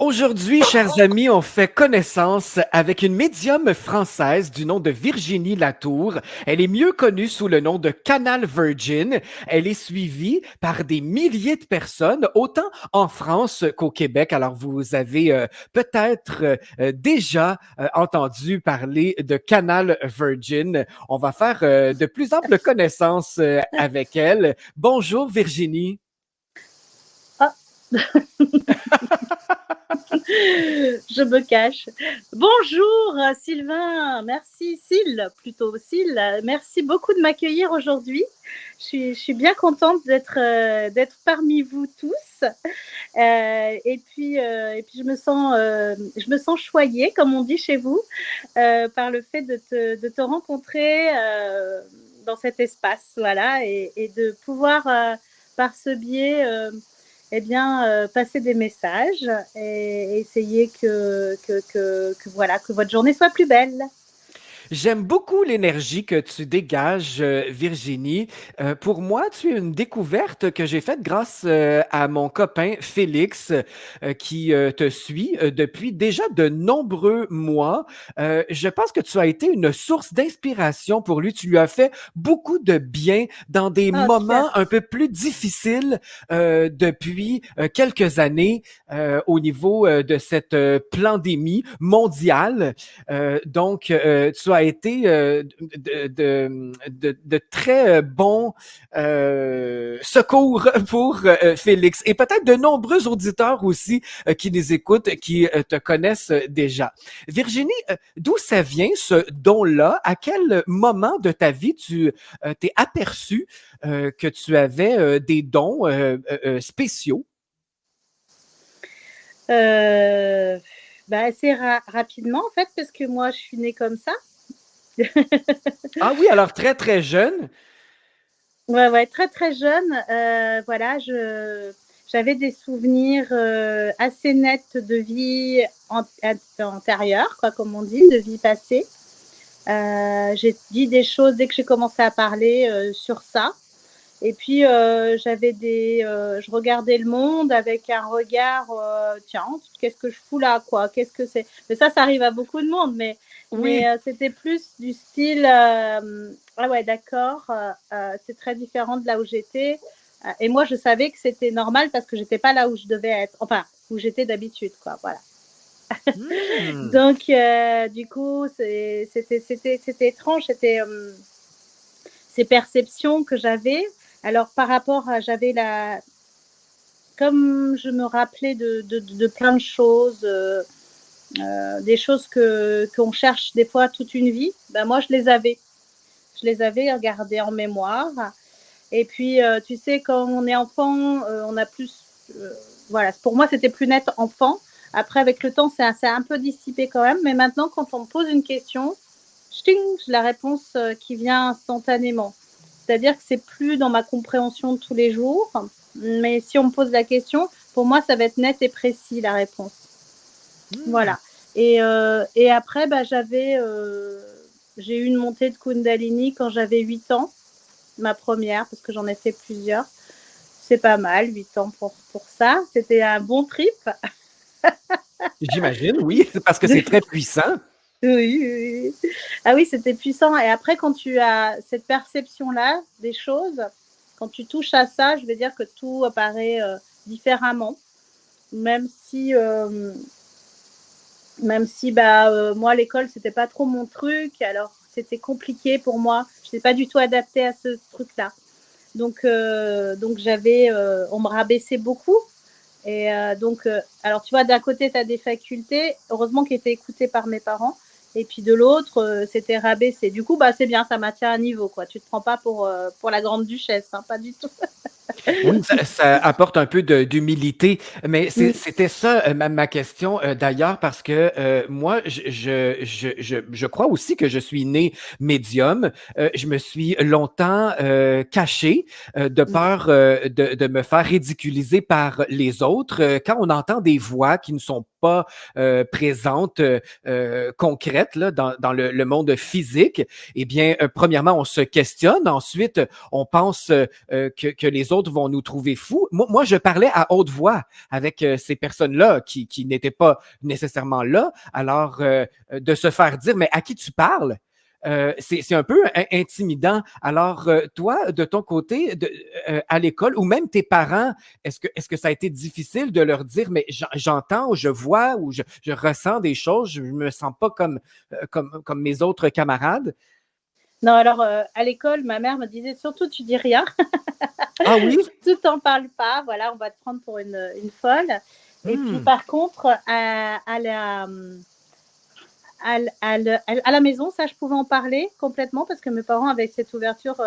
Aujourd'hui, chers amis, on fait connaissance avec une médium française du nom de Virginie Latour. Elle est mieux connue sous le nom de Canal Virgin. Elle est suivie par des milliers de personnes, autant en France qu'au Québec. Alors, vous avez peut-être déjà entendu parler de Canal Virgin. On va faire de plus amples connaissances avec elle. Bonjour, Virginie. Ah, je me cache. Bonjour Sylvain, merci plutôt Syl, merci beaucoup de m'accueillir aujourd'hui. Je suis bien contente d'être parmi vous tous. Et puis je me sens choyée, comme on dit chez vous, par le fait de te rencontrer dans cet espace, voilà, et de pouvoir par ce biais passer des messages et essayer voilà, que votre journée soit plus belle. J'aime beaucoup l'énergie que tu dégages, Virginie. Pour moi, tu es une découverte que j'ai faite grâce à mon copain Félix, qui te suit depuis déjà de nombreux mois. Je pense que tu as été une source d'inspiration pour lui. Tu lui as fait beaucoup de bien dans des Oh, super. moments un peu plus difficiles depuis quelques années au niveau de cette pandémie mondiale. Tu as été de très bons secours pour Félix et peut-être de nombreux auditeurs aussi qui les écoutent, qui te connaissent déjà. Virginie, d'où ça vient ce don-là? À quel moment de ta vie tu t'es aperçu que tu avais des dons spéciaux? Euh, Assez rapidement, en fait, parce que moi, je suis née comme ça. Ah oui, alors très très jeune. Ouais, ouais, très très jeune. Voilà, j'avais des souvenirs assez nets de vie antérieure, quoi, comme on dit, de vie passée. J'ai dit des choses dès que j'ai commencé à parler sur ça. Et puis, je regardais le monde avec un regard, tiens, qu'est-ce que je fous là, quoi? Qu'est-ce que c'est? Mais ça arrive à beaucoup de monde, mais Oui. c'était plus du style, ah ouais, d'accord, c'est très différent de là où j'étais. Et moi, je savais que c'était normal parce que j'étais pas là où je devais être, enfin, où j'étais d'habitude, quoi, voilà. Hmm. Donc, du coup, c'était étrange, c'était ces perceptions que j'avais. Alors, par rapport à, comme je me rappelais de plein de choses, des choses qu'on cherche des fois toute une vie, ben moi, je les avais. Je les avais gardées en mémoire. Et puis, tu sais, quand on est enfant, on a plus. Voilà, pour moi, c'était plus net enfant. Après, avec le temps, c'est un peu dissipé quand même. Mais maintenant, quand on me pose une question, j'ai la réponse qui vient instantanément. C'est-à-dire que c'est plus dans ma compréhension de tous les jours. Mais si on me pose la question, pour moi, ça va être net et précis la réponse. Hmm. Voilà. Et après, j'ai eu une montée de Kundalini quand j'avais 8 ans, ma première, parce que j'en ai fait plusieurs. C'est pas mal, 8 ans pour ça. C'était un bon trip. J'imagine, oui, parce que c'est très puissant. Oui, oui, oui. Ah oui, c'était puissant. Et après, quand tu as cette perception-là des choses, quand tu touches à ça, je vais dire que tout apparaît différemment. Même si, euh, même si moi, l'école, c'était pas trop mon truc. Alors, c'était compliqué pour moi. Je n'étais pas du tout adaptée à ce truc-là. Donc on me rabaissait beaucoup. Alors tu vois, d'un côté, tu as des facultés, heureusement qui étaient écoutées par mes parents, et puis de l'autre, c'était rabaissé. Du coup, c'est bien, ça maintient un niveau, quoi. Tu te prends pas pour la grande duchesse, hein, pas du tout. Oui, ça apporte un peu d'humilité, mais Mm. c'était ça ma question d'ailleurs, parce que moi, je crois aussi que je suis né médium. Je me suis longtemps caché de peur de me faire ridiculiser par les autres. Quand on entend des voix qui ne sont pas présentes, concrètes là, dans le monde physique, eh bien, premièrement, on se questionne. Ensuite, on pense que les autres vont nous trouver fous. Moi, je parlais à haute voix avec ces personnes-là qui n'étaient pas nécessairement là. Alors, de se faire dire, mais à qui tu parles? C'est un peu intimidant. Alors, toi, de ton côté, à l'école, ou même tes parents, est-ce que ça a été difficile de leur dire, mais j'entends ou je vois ou je ressens des choses, je ne me sens pas comme mes autres camarades? Non, alors à l'école, ma mère me disait surtout tu dis rien, Ah oui? surtout t'en parles pas, voilà, on va te prendre pour une folle. Et puis Hmm. par contre, à la maison, ça, je pouvais en parler complètement parce que mes parents avaient cette ouverture,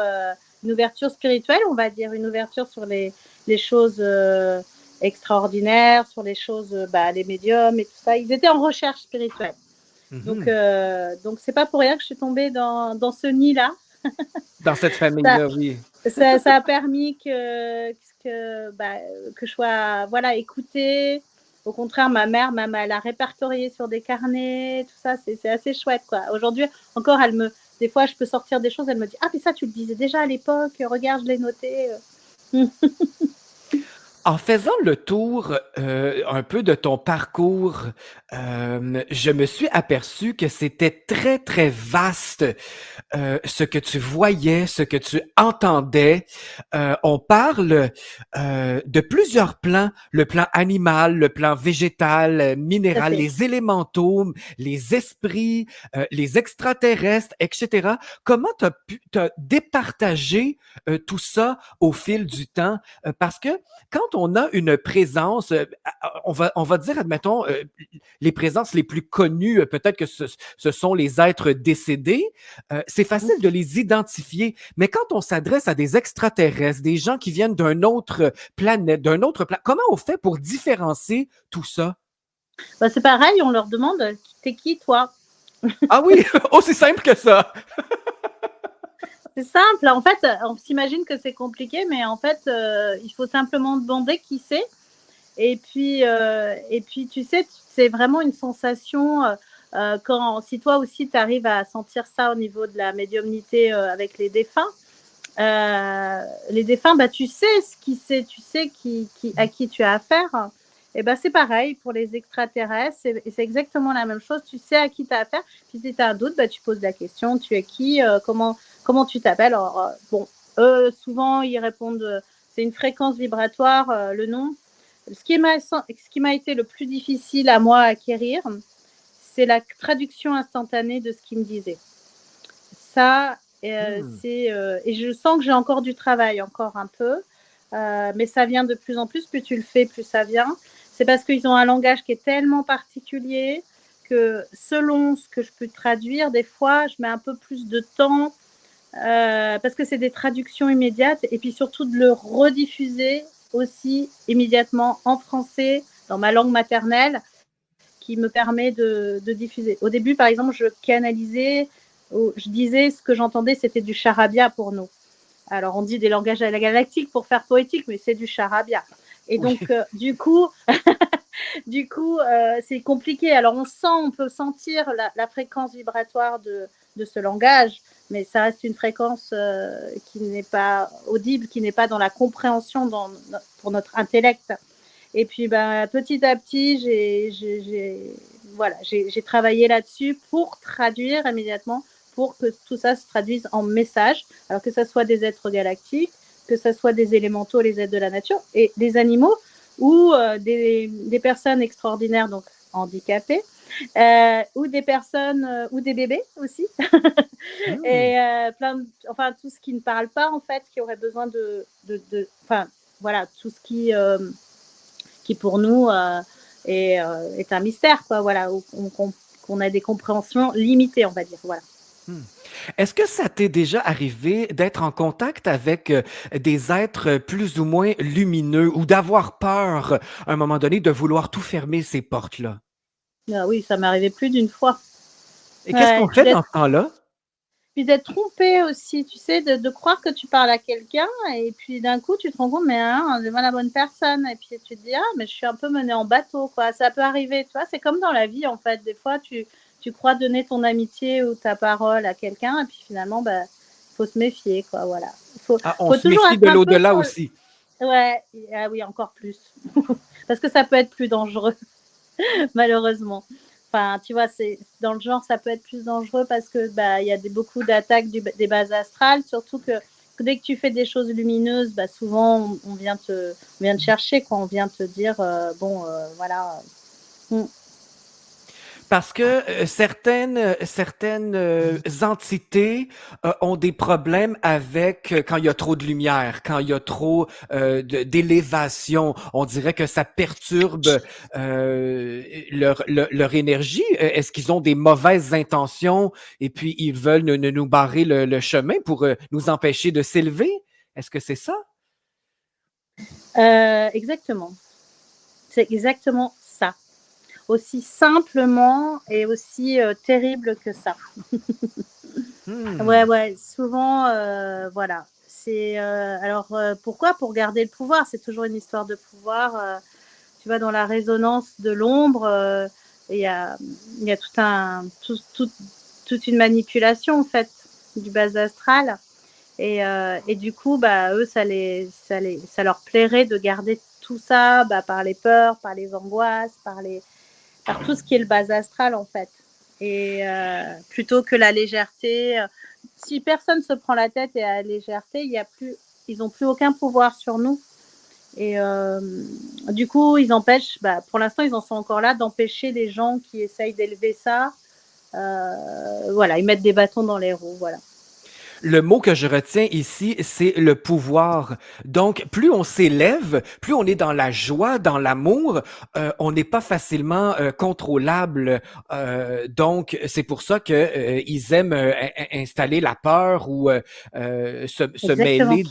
une ouverture spirituelle, on va dire, une ouverture sur les choses extraordinaires, sur les choses, les médiums et tout ça. Ils étaient en recherche spirituelle. Mhm. Donc c'est pas pour rien que je suis tombée dans ce nid-là. Dans cette Ça, famille-là, oui. ça a permis que je sois voilà, écoutée. Au contraire, ma mère, même, elle a répertorié sur des carnets, tout ça, c'est assez chouette, quoi. Aujourd'hui, encore, des fois, je peux sortir des choses, elle me dit, ah, mais ça, tu le disais déjà à l'époque, regarde, je l'ai noté. En faisant le tour un peu de ton parcours, je me suis aperçu que c'était très, très vaste ce que tu voyais, ce que tu entendais. On parle de plusieurs plans, le plan animal, le plan végétal, Tout à minéral, fait. les élémentaux, les esprits, les extraterrestres, etc. Comment tu as pu t'as départager tout ça au fil du temps? Parce que quand on a une présence, on va dire, admettons, les présences les plus connues, peut-être que ce sont les êtres décédés, c'est facile de les identifier, mais quand on s'adresse à des extraterrestres, des gens qui viennent d'une autre planète, comment on fait pour différencier tout ça? C'est pareil, on leur demande, t'es qui, toi? Ah oui, aussi simple que ça. C'est simple, en fait, on s'imagine que c'est compliqué, mais en fait, il faut simplement demander qui c'est. Et puis, tu sais, c'est vraiment une sensation si toi aussi tu arrives à sentir ça au niveau de la médiumnité avec les défunts. Les défunts, tu sais ce qui c'est, tu sais à qui tu as affaire. Et c'est pareil pour les extraterrestres, c'est exactement la même chose. Tu sais à qui tu as affaire. Puis si tu as un doute, tu poses la question, tu es qui, comment tu t'appelles. Alors, eux, souvent, ils répondent, c'est une fréquence vibratoire, le nom. Ce qui m'a été le plus difficile à moi à acquérir, c'est la traduction instantanée de ce qu'ils me disaient. Ça, Hmm. et je sens que j'ai encore du travail, encore un peu, mais ça vient de plus en plus. Plus tu le fais, plus ça vient. C'est parce qu'ils ont un langage qui est tellement particulier que selon ce que je peux traduire, des fois, je mets un peu plus de temps parce que c'est des traductions immédiates et puis surtout de le rediffuser aussi immédiatement en français, dans ma langue maternelle, qui me permet de diffuser. Au début, par exemple, je canalisais, je disais ce que j'entendais, c'était du charabia pour nous. Alors, on dit des langages à la galactique pour faire poétique, mais c'est du charabia. Et Oui. donc, c'est compliqué. Alors, on peut sentir la fréquence vibratoire de ce langage, mais ça reste une fréquence qui n'est pas audible, qui n'est pas dans la compréhension pour notre intellect. Et puis, petit à petit, j'ai travaillé là-dessus pour traduire immédiatement, pour que tout ça se traduise en message. Alors que ce soit des êtres galactiques, que ce soit des élémentaux, les êtres de la nature, et des animaux, ou des personnes extraordinaires, donc handicapées, ou des personnes, ou des bébés aussi, Hmm. et enfin tout ce qui ne parle pas en fait, qui aurait besoin enfin voilà, tout ce qui pour nous est un mystère, quoi, voilà, qu'on a des compréhensions limitées, on va dire, voilà. Hmm. Est-ce que ça t'est déjà arrivé d'être en contact avec des êtres plus ou moins lumineux ou d'avoir peur à un moment donné de vouloir tout fermer ces portes-là? Ah oui, ça m'est arrivé plus d'une fois. Et qu'est-ce Ouais, qu'on fait dans ce temps-là? Puis d'être trompé aussi, tu sais, de croire que tu parles à quelqu'un et puis d'un coup, tu te rends compte, mais hein, c'est pas la bonne personne. Et puis tu te dis, ah, mais je suis un peu menée en bateau, quoi. Ça peut arriver, tu vois, c'est comme dans la vie, en fait. Des fois, tu crois donner ton amitié ou ta parole à quelqu'un et puis finalement, bah, faut se méfier, quoi, voilà. Ah, on Faut se toujours méfie être de un peu l'au-delà sur... aussi. Ouais, ah oui, encore plus. Parce que ça peut être plus dangereux, malheureusement. Enfin, tu vois, c'est dans le genre, ça peut être plus dangereux parce que bah il y a beaucoup d'attaques des bases astrales, surtout que dès que tu fais des choses lumineuses, bah souvent on vient te chercher, quoi. On vient te dire voilà. Parce que certaines entités ont des problèmes avec quand il y a trop de lumière, quand il y a trop d'élévation. On dirait que ça perturbe leur énergie. Est-ce qu'ils ont des mauvaises intentions et puis ils veulent nous barrer le chemin pour nous empêcher de s'élever? Est-ce que c'est ça? Exactement. C'est exactement ça. Aussi simplement et aussi terrible que ça. Hmm. Ouais, souvent, voilà. C'est alors pourquoi? Pour garder le pouvoir. C'est toujours une histoire de pouvoir. Tu vois, dans la résonance de l'ombre, il y a, il y a toute une manipulation en fait du bas astral. Et du coup, bah, eux, ça leur plairait de garder tout ça bah, par les peurs, par les angoisses, par tout ce qui est le bas astral en fait. Et plutôt que la légèreté, si personne se prend la tête et à la légèreté, ils n'ont plus aucun pouvoir sur nous. Et du coup, ils empêchent, bah, pour l'instant, ils en sont encore là, d'empêcher les gens qui essayent d'élever ça. Voilà, ils mettent des bâtons dans les roues, voilà. Le mot que je retiens ici, c'est le pouvoir. Donc, plus on s'élève, plus on est dans la joie, dans l'amour, on n'est pas facilement contrôlable. Donc, c'est pour ça que ils aiment installer la peur ou se Exactement. mêler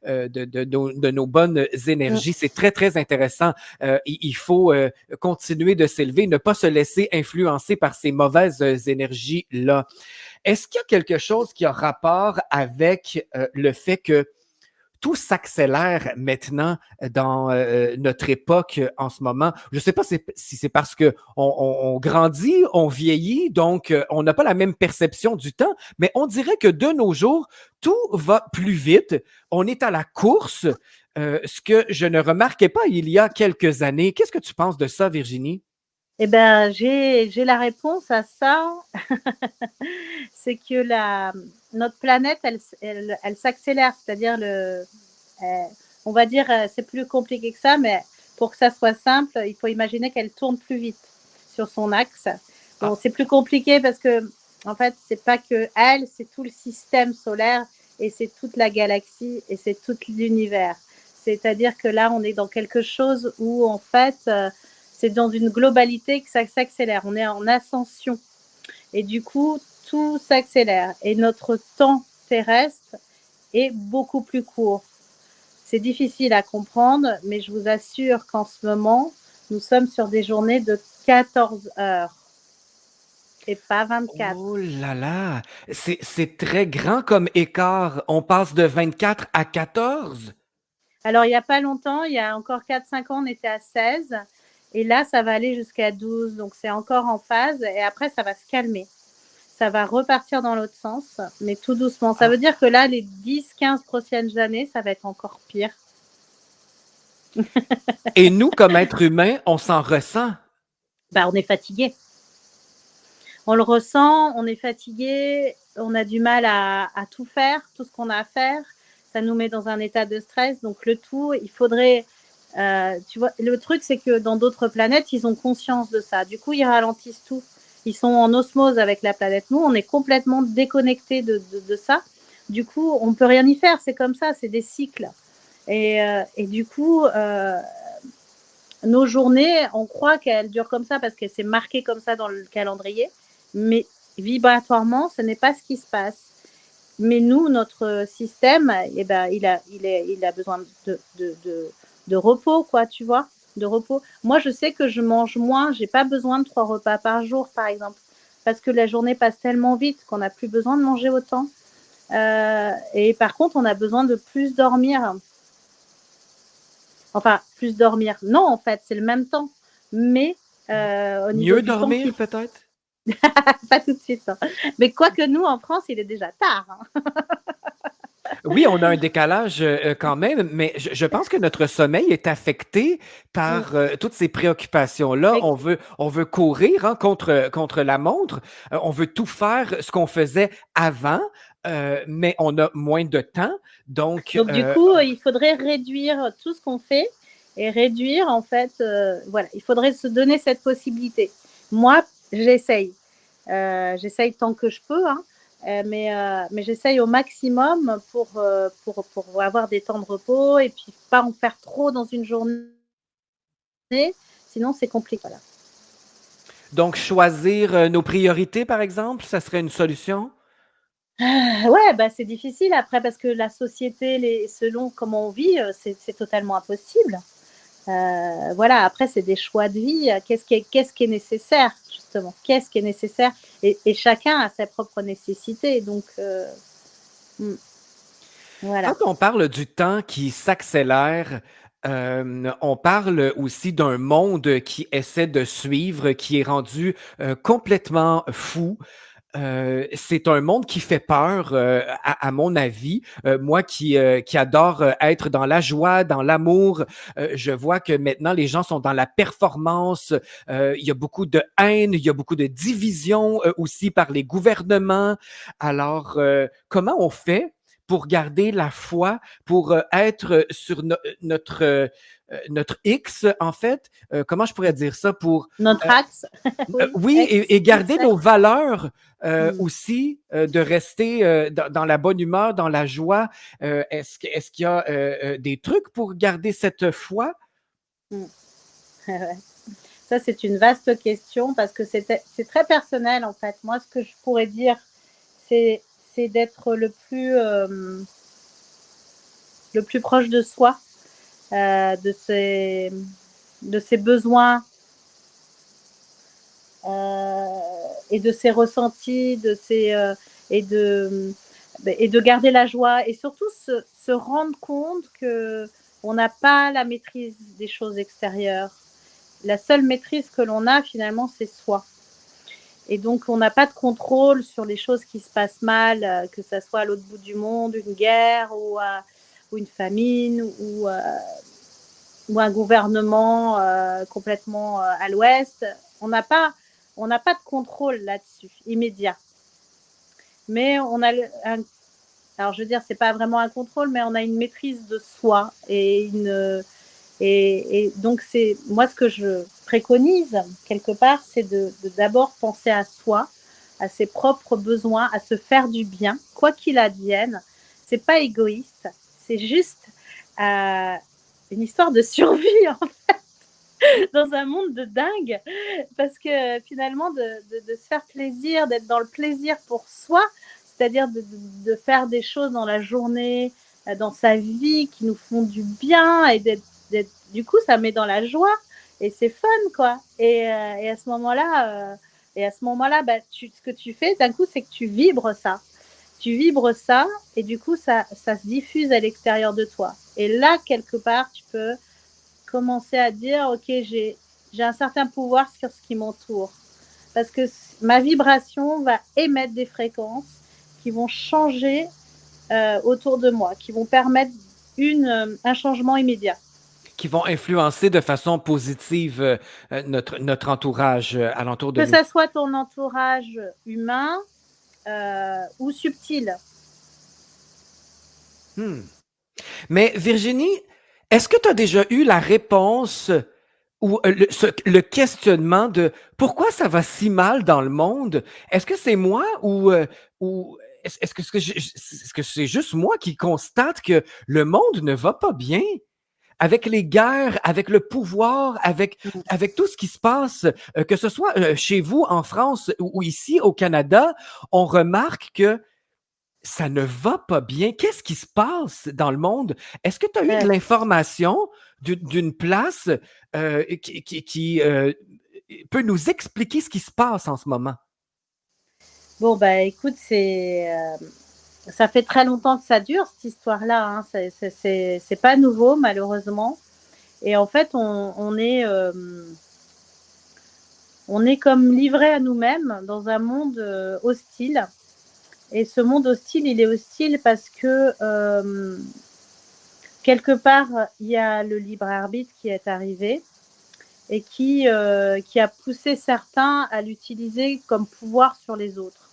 de nos bonnes énergies. C'est très, très intéressant. Il faut continuer de s'élever, ne pas se laisser influencer par ces mauvaises énergies-là. Est-ce qu'il y a quelque chose qui a rapport avec le fait que tout s'accélère maintenant dans notre époque en ce moment? Je ne sais pas si c'est parce que on grandit, on vieillit, donc on n'a pas la même perception du temps, mais on dirait que de nos jours, tout va plus vite. On est à la course, ce que je ne remarquais pas il y a quelques années. Qu'est-ce que tu penses de ça, Virginie? Eh ben, j'ai la réponse à ça. C'est que notre planète, elle s'accélère. C'est-à-dire, on va dire, c'est plus compliqué que ça, mais pour que ça soit simple, il faut imaginer qu'elle tourne plus vite sur son axe. Bon, Ah, c'est plus compliqué parce que, en fait, c'est pas que elle, c'est tout le système solaire et c'est toute la galaxie et c'est tout l'univers. C'est-à-dire que là, on est dans quelque chose où, en fait, c'est dans une globalité que ça s'accélère. On est en ascension. Et du coup, tout s'accélère. Et notre temps terrestre est beaucoup plus court. C'est difficile à comprendre, mais je vous assure qu'en ce moment, nous sommes sur des journées de 14 heures et pas 24. oh là là, c'est très grand comme écart. On passe de 24 à 14. Alors, il n'y a pas longtemps, il y a encore 4-5 ans, on était à 16. Et là, ça va aller jusqu'à 12. Donc, c'est encore en phase. Et après, ça va se calmer. Ça va repartir dans l'autre sens, mais tout doucement. Ça veut Ah. dire que là, les 10-15 prochaines années, ça va être encore pire. Et nous, comme êtres humains, on s'en ressent. Bah, on est fatigué. On le ressent, on est fatigué, on a du mal à tout faire, tout ce qu'on a à faire. Ça nous met dans un état de stress. Donc, le tout, il faudrait. Tu vois, le truc, c'est que dans d'autres planètes, ils ont conscience de ça. Du coup, ils ralentissent tout. Ils sont en osmose avec la planète. Nous, on est complètement déconnectés de ça. Du coup, on ne peut rien y faire. C'est comme ça, c'est des cycles. Et du coup, nos journées, on croit qu'elles durent comme ça parce que c'est marqué comme ça dans le calendrier. Mais vibratoirement, ce n'est pas ce qui se passe. Mais nous, notre système, eh ben, il a besoin de repos, quoi, tu vois, de repos. Moi, je sais que je mange moins, j'ai pas besoin de 3 repas par jour, par exemple. parce que la journée passe tellement vite qu'on n'a plus besoin de manger autant. Et par contre, on a besoin de plus dormir. Enfin, plus dormir. Non, en fait, c'est le même temps. Mais au niveau Mieux du temps dormir, peut-être? pas tout de suite. Hein. Mais quoique nous, en France, il est déjà tard. Hein. Oui, on a un décalage quand même, mais je pense que notre sommeil est affecté par toutes ces préoccupations-là. Et On veut courir hein, contre la montre. On veut tout faire ce qu'on faisait avant, mais on a moins de temps. Donc, donc, du coup, il faudrait réduire tout ce qu'on fait et réduire, en fait, voilà, il faudrait se donner cette possibilité. Moi, j'essaye. J'essaye tant que je peux, hein, mais j'essaye au maximum pour avoir des temps de repos et puis pas en faire trop dans une journée, sinon c'est compliqué. Voilà. donc, choisir nos priorités, par exemple, ça serait une solution? Ouais, bah, c'est difficile après parce que la société, selon comment on vit, c'est totalement impossible. Voilà, après, c'est des choix de vie. Qu'est-ce qui est nécessaire, justement? Qu'est-ce qui est nécessaire? Et chacun a ses propres nécessités. Donc, voilà. Quand on parle du temps qui s'accélère, on parle aussi d'un monde qui essaie de suivre, qui est rendu complètement fou. C'est un monde qui fait peur, à mon avis. Moi qui adore être dans la joie, dans l'amour, je vois que maintenant les gens sont dans la performance. Il y a beaucoup de haine, il y a beaucoup de division aussi par les gouvernements. Alors, comment on fait pour garder la foi, pour être sur notre X, en fait? Comment je pourrais dire ça? Pour Notre axe, oui, oui, et garder ex. nos valeurs aussi, de rester dans la bonne humeur, dans la joie. Est-ce qu'il y a des trucs pour garder cette foi? Ça, c'est une vaste question parce que c'est très personnel, en fait. Moi, ce que je pourrais dire, c'est d'être le plus proche de soi, de ses besoins et de ses ressentis, et de garder la joie et surtout se rendre compte qu'on n'a pas la maîtrise des choses extérieures. La seule maîtrise que l'on a finalement, c'est soi. Et donc, on n'a pas de contrôle sur les choses qui se passent mal, que ce soit à l'autre bout du monde, une guerre ou une famine ou un gouvernement complètement à l'ouest. On n'a pas de contrôle là-dessus, immédiat. Mais on a alors je veux dire, c'est pas vraiment un contrôle, mais on a une maîtrise de soi et donc c'est moi ce que je préconise quelque part, c'est de d'abord penser à soi, à ses propres besoins, à se faire du bien, quoi qu'il advienne. C'est pas égoïste, c'est juste une histoire de survie en fait, dans un monde de dingue, parce que finalement de se faire plaisir, d'être dans le plaisir pour soi, c'est-à-dire de faire des choses dans la journée, dans sa vie qui nous font du bien et du coup ça met dans la joie et c'est fun quoi. Et à ce moment-là, bah, ce que tu fais d'un coup, c'est que tu vibres ça. Tu vibres ça et du coup ça se diffuse à l'extérieur de toi. Et là quelque part, tu peux commencer à dire ok, j'ai un certain pouvoir sur ce qui m'entoure parce que ma vibration va émettre des fréquences qui vont changer autour de moi, qui vont permettre un changement immédiat. Qui vont influencer de façon positive notre entourage alentour de Que nous. ça soit ton entourage humain ou subtil. Mais Virginie, est-ce que tu as déjà eu la réponse ou le questionnement de pourquoi ça va si mal dans le monde? Est-ce que c'est moi ou est-ce que c'est juste moi qui constate que le monde ne va pas bien? Avec les guerres, avec le pouvoir, avec tout ce qui se passe, que ce soit chez vous en France ou ici au Canada, on remarque que ça ne va pas bien. Qu'est-ce qui se passe dans le monde? Est-ce que tu as eu de l'information d'une place qui peut nous expliquer ce qui se passe en ce moment? Bon, bah écoute, ça fait très longtemps que ça dure, cette histoire-là. Hein. C'est pas nouveau, malheureusement. Et en fait, on est comme livré à nous-mêmes dans un monde hostile. Et ce monde hostile, il est hostile parce que quelque part, il y a le libre arbitre qui est arrivé et qui a poussé certains à l'utiliser comme pouvoir sur les autres.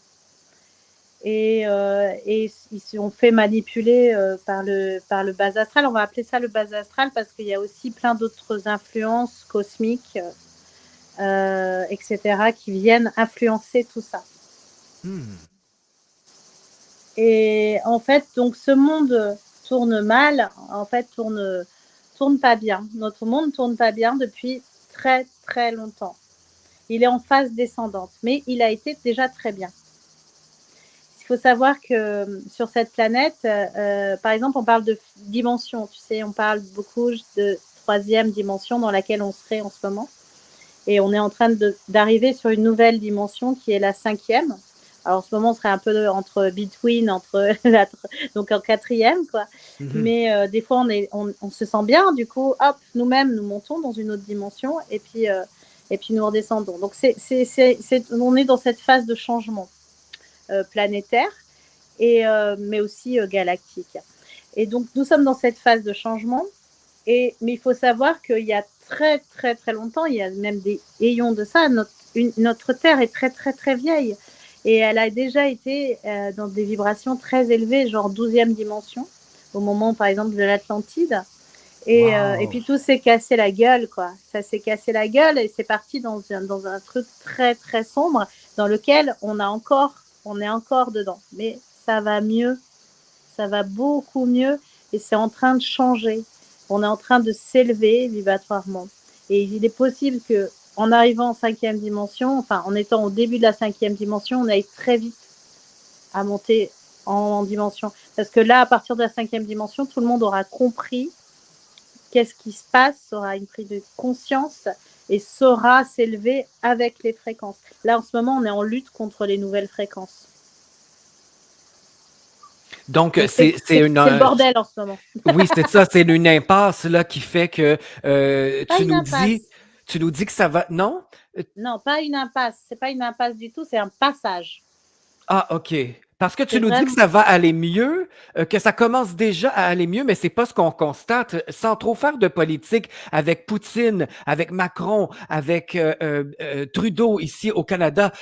Et ils se sont fait manipuler par le bas astral. On va appeler ça le bas astral parce qu'il y a aussi plein d'autres influences cosmiques, etc., qui viennent influencer tout ça. Et en fait, donc ce monde tourne mal, en fait, tourne pas bien. Notre monde tourne pas bien depuis très, très longtemps. Il est en phase descendante, mais il a été déjà très bien. Il faut savoir que sur cette planète, par exemple, on parle de dimension. Tu sais, on parle beaucoup de troisième dimension dans laquelle on serait en ce moment. Et on est en train d'arriver sur une nouvelle dimension qui est la cinquième. Alors en ce moment, on serait un peu entre between, donc en quatrième, quoi. Mais des fois, on se sent bien. Du coup, hop, nous-mêmes, nous montons dans une autre dimension et puis nous redescendons. Donc on est dans cette phase de changement planétaire mais aussi galactique. Et donc nous sommes dans cette phase de changement. Mais il faut savoir qu'il y a très très très longtemps, il y a même des ayons de ça. Notre Terre est très très très vieille et elle a déjà été dans des vibrations très élevées, genre 12e dimension, au moment par exemple de l'Atlantide. Et puis tout s'est cassé la gueule, quoi. Ça s'est cassé la gueule et c'est parti dans un truc très très sombre dans lequel on est encore dedans. Mais ça va mieux, ça va beaucoup mieux et c'est en train de changer. On est en train de s'élever vibratoirement. Et il est possible que, en arrivant en 5e dimension, enfin en étant au début de la 5e dimension, on aille très vite à monter en dimension. Parce que là, à partir de la 5e dimension, tout le monde aura compris qu'est-ce qui se passe, aura une prise de conscience et saura s'élever avec les fréquences. Là, en ce moment, on est en lutte contre les nouvelles fréquences. Donc, c'est le bordel en ce moment. Oui, c'est ça, c'est une impasse là qui fait que tu nous dis que ça va. Non? Non, pas une impasse. C'est pas une impasse du tout, c'est un passage. Ah, OK. Parce que tu nous dis que ça va aller mieux, que ça commence déjà à aller mieux, mais c'est pas ce qu'on constate. Sans trop faire de politique avec Poutine, avec Macron, avec Trudeau ici au Canada,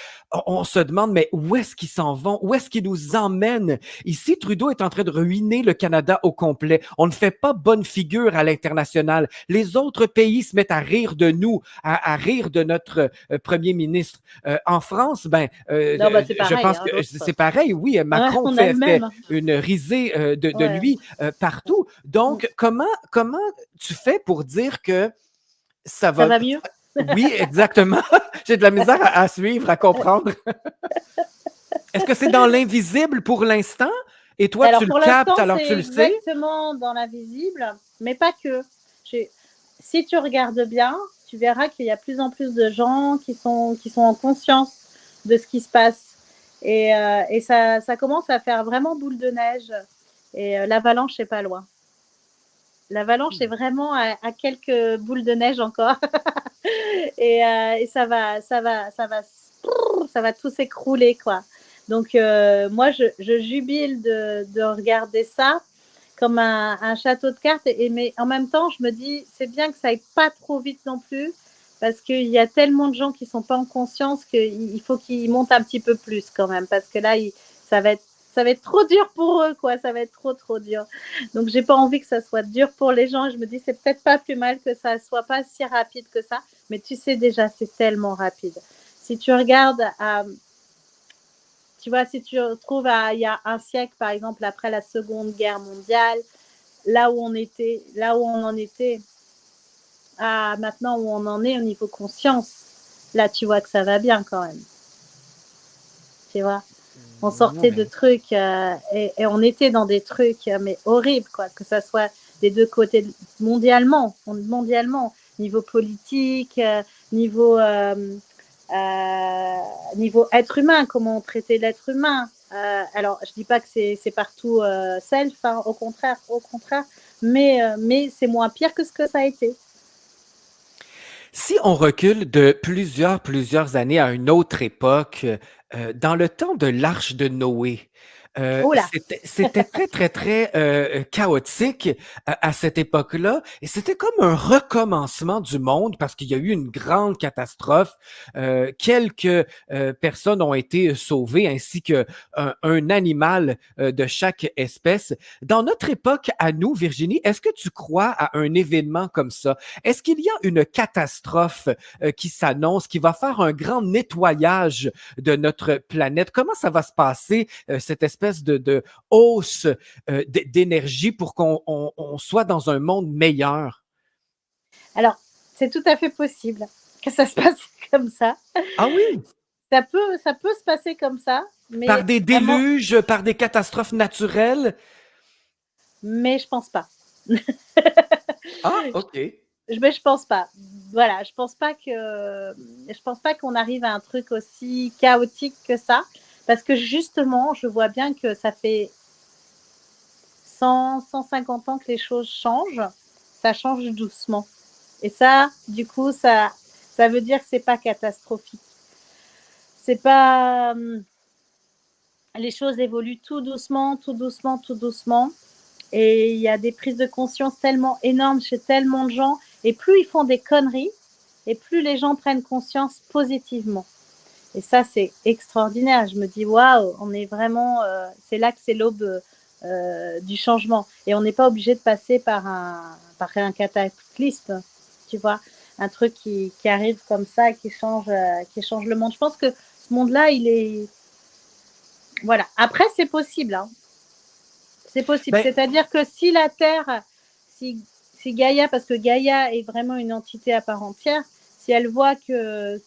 on se demande, mais où est-ce qu'ils s'en vont? Où est-ce qu'ils nous emmènent? Ici, Trudeau est en train de ruiner le Canada au complet. On ne fait pas bonne figure à l'international. Les autres pays se mettent à rire de nous, à rire de notre premier ministre. En France, je pense que c'est pareil, oui. Macron fait une risée de lui partout. Donc, comment tu fais pour dire que ça va mieux? Oui, exactement. J'ai de la misère à suivre, à comprendre. Est-ce que c'est dans l'invisible pour l'instant? Et toi, tu le captes, alors tu le sais? C'est exactement dans l'invisible, mais pas que. Si tu regardes bien, tu verras qu'il y a plus en plus de gens qui sont en conscience de ce qui se passe. Et ça commence à faire vraiment boule de neige. Et l'avalanche n'est pas loin. L'avalanche est vraiment à quelques boules de neige encore. et ça va tout s'écrouler, quoi. Donc, moi, je jubile de regarder ça comme un château de cartes. Mais en même temps, je me dis, c'est bien que ça aille pas trop vite non plus, parce qu'il y a tellement de gens qui sont pas en conscience qu'il faut qu'ils montent un petit peu plus quand même, parce que là, ça va être trop dur pour eux, quoi. Ça va être trop, trop dur. Donc, j'ai pas envie que ça soit dur pour les gens. Je me dis, c'est peut-être pas plus mal que ça soit pas si rapide que ça. Mais tu sais déjà, c'est tellement rapide. Si tu regardes tu vois, si tu retrouves il y a un siècle, par exemple, après la Seconde Guerre mondiale, là où on en était, à maintenant où on en est au niveau conscience, là, tu vois que ça va bien quand même. Tu vois, on sortait de trucs et on était dans des trucs mais horribles, quoi, que ça soit des deux côtés mondialement, niveau politique, niveau Niveau être humain, comment on traitait l'être humain. Alors, je dis pas que c'est partout self, hein, au contraire, mais c'est moins pire que ce que ça a été. Si on recule de plusieurs années à une autre époque, dans le temps de l'Arche de Noé, Oh là, c'était très, chaotique à cette époque-là et c'était comme un recommencement du monde parce qu'il y a eu une grande catastrophe. Quelques, personnes ont été sauvées ainsi qu'un animal, de chaque espèce. Dans notre époque à nous, Virginie, est-ce que tu crois à un événement comme ça? Est-ce qu'il y a une catastrophe qui s'annonce, qui va faire un grand nettoyage de notre planète? Comment ça va se passer, cette espèce de hausse d'énergie pour qu'on soit dans un monde meilleur? alors c'est tout à fait possible que ça se passe comme ça. Ah oui? Ça peut se passer comme ça, Par mais des vraiment, déluges, par des catastrophes naturelles? mais je pense pas. Ah, OK. Mais je pense pas. Voilà, je pense pas qu'on arrive à un truc aussi chaotique que ça, parce que justement, je vois bien que ça fait 150 ans que les choses changent, ça change doucement. Et ça, du coup, ça veut dire que c'est pas catastrophique. C'est pas, les choses évoluent tout doucement, tout doucement, tout doucement. Et il y a des prises de conscience tellement énormes chez tellement de gens. Et plus ils font des conneries, et plus les gens prennent conscience positivement. Et ça, c'est extraordinaire. Je me dis, waouh, on est vraiment. C'est là que c'est l'aube du changement. Et on n'est pas obligé de passer par un cataclysme, tu vois, un truc qui arrive comme ça, qui change le monde. Je pense que ce monde-là, il est. Voilà. Après, c'est possible. Hein. C'est possible. Ben, C'est-à-dire que si la Terre, si, si Gaïa, parce que Gaïa est vraiment une entité à part entière, si elle voit que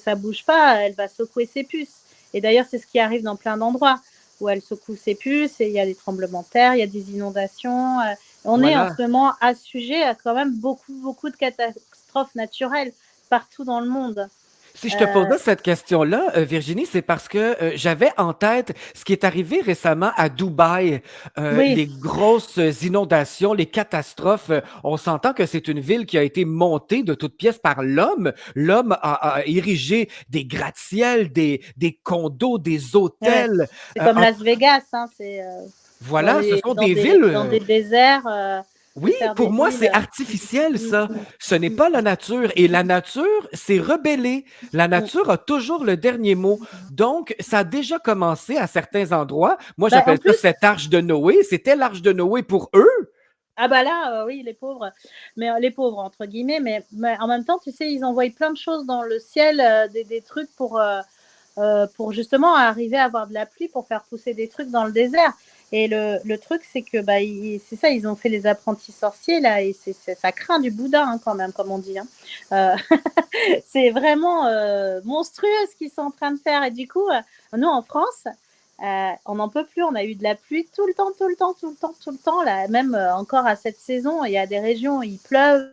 ça bouge pas, elle va secouer ses puces. Et d'ailleurs, c'est ce qui arrive dans plein d'endroits où elle secoue ses puces et il y a des tremblements de terre, il y a des inondations. On est en voilà. ce moment sujet à quand même beaucoup, beaucoup de catastrophes naturelles partout dans le monde. Si je te Euh, posais cette question-là, Virginie, c'est parce que j'avais en tête ce qui est arrivé récemment à Dubaï, oui, les grosses inondations, les catastrophes. On s'entend que c'est une ville qui a été montée de toutes pièces par l'homme. L'homme a érigé des gratte-ciels, des condos, des ouais. hôtels. C'est comme En- Las Vegas, hein, c'est dans voilà, ce des, sont dans des des, villes. dans des déserts, Oui, faire des pour moi, villes. c'est artificiel, Mm, ça. mm, Ce n'est mm, pas la nature. Et la nature s'est rebellée. La mm. nature a toujours le dernier mot. Donc, ça a déjà commencé à certains endroits. Moi, Bah, en j'appelle ça plus, cette arche de Noé. C'était l'arche de Noé pour eux. ah bah là, oui, les pauvres, mais les pauvres entre guillemets, mais en même temps, tu sais, ils envoient plein de choses dans le ciel, des trucs pour justement arriver à avoir de la pluie pour faire pousser des trucs dans le désert. Et le truc, c'est que bah, c'est ça, ils ont fait les apprentis sorciers là, et ça craint du boudin hein, quand même, comme on dit. Hein. C'est vraiment monstrueux ce qu'ils sont en train de faire. Et du coup, nous en France, on n'en peut plus. On a eu de la pluie tout le temps, tout le temps, tout le temps, tout le temps. Là, même encore à cette saison, il y a des régions où il pleuve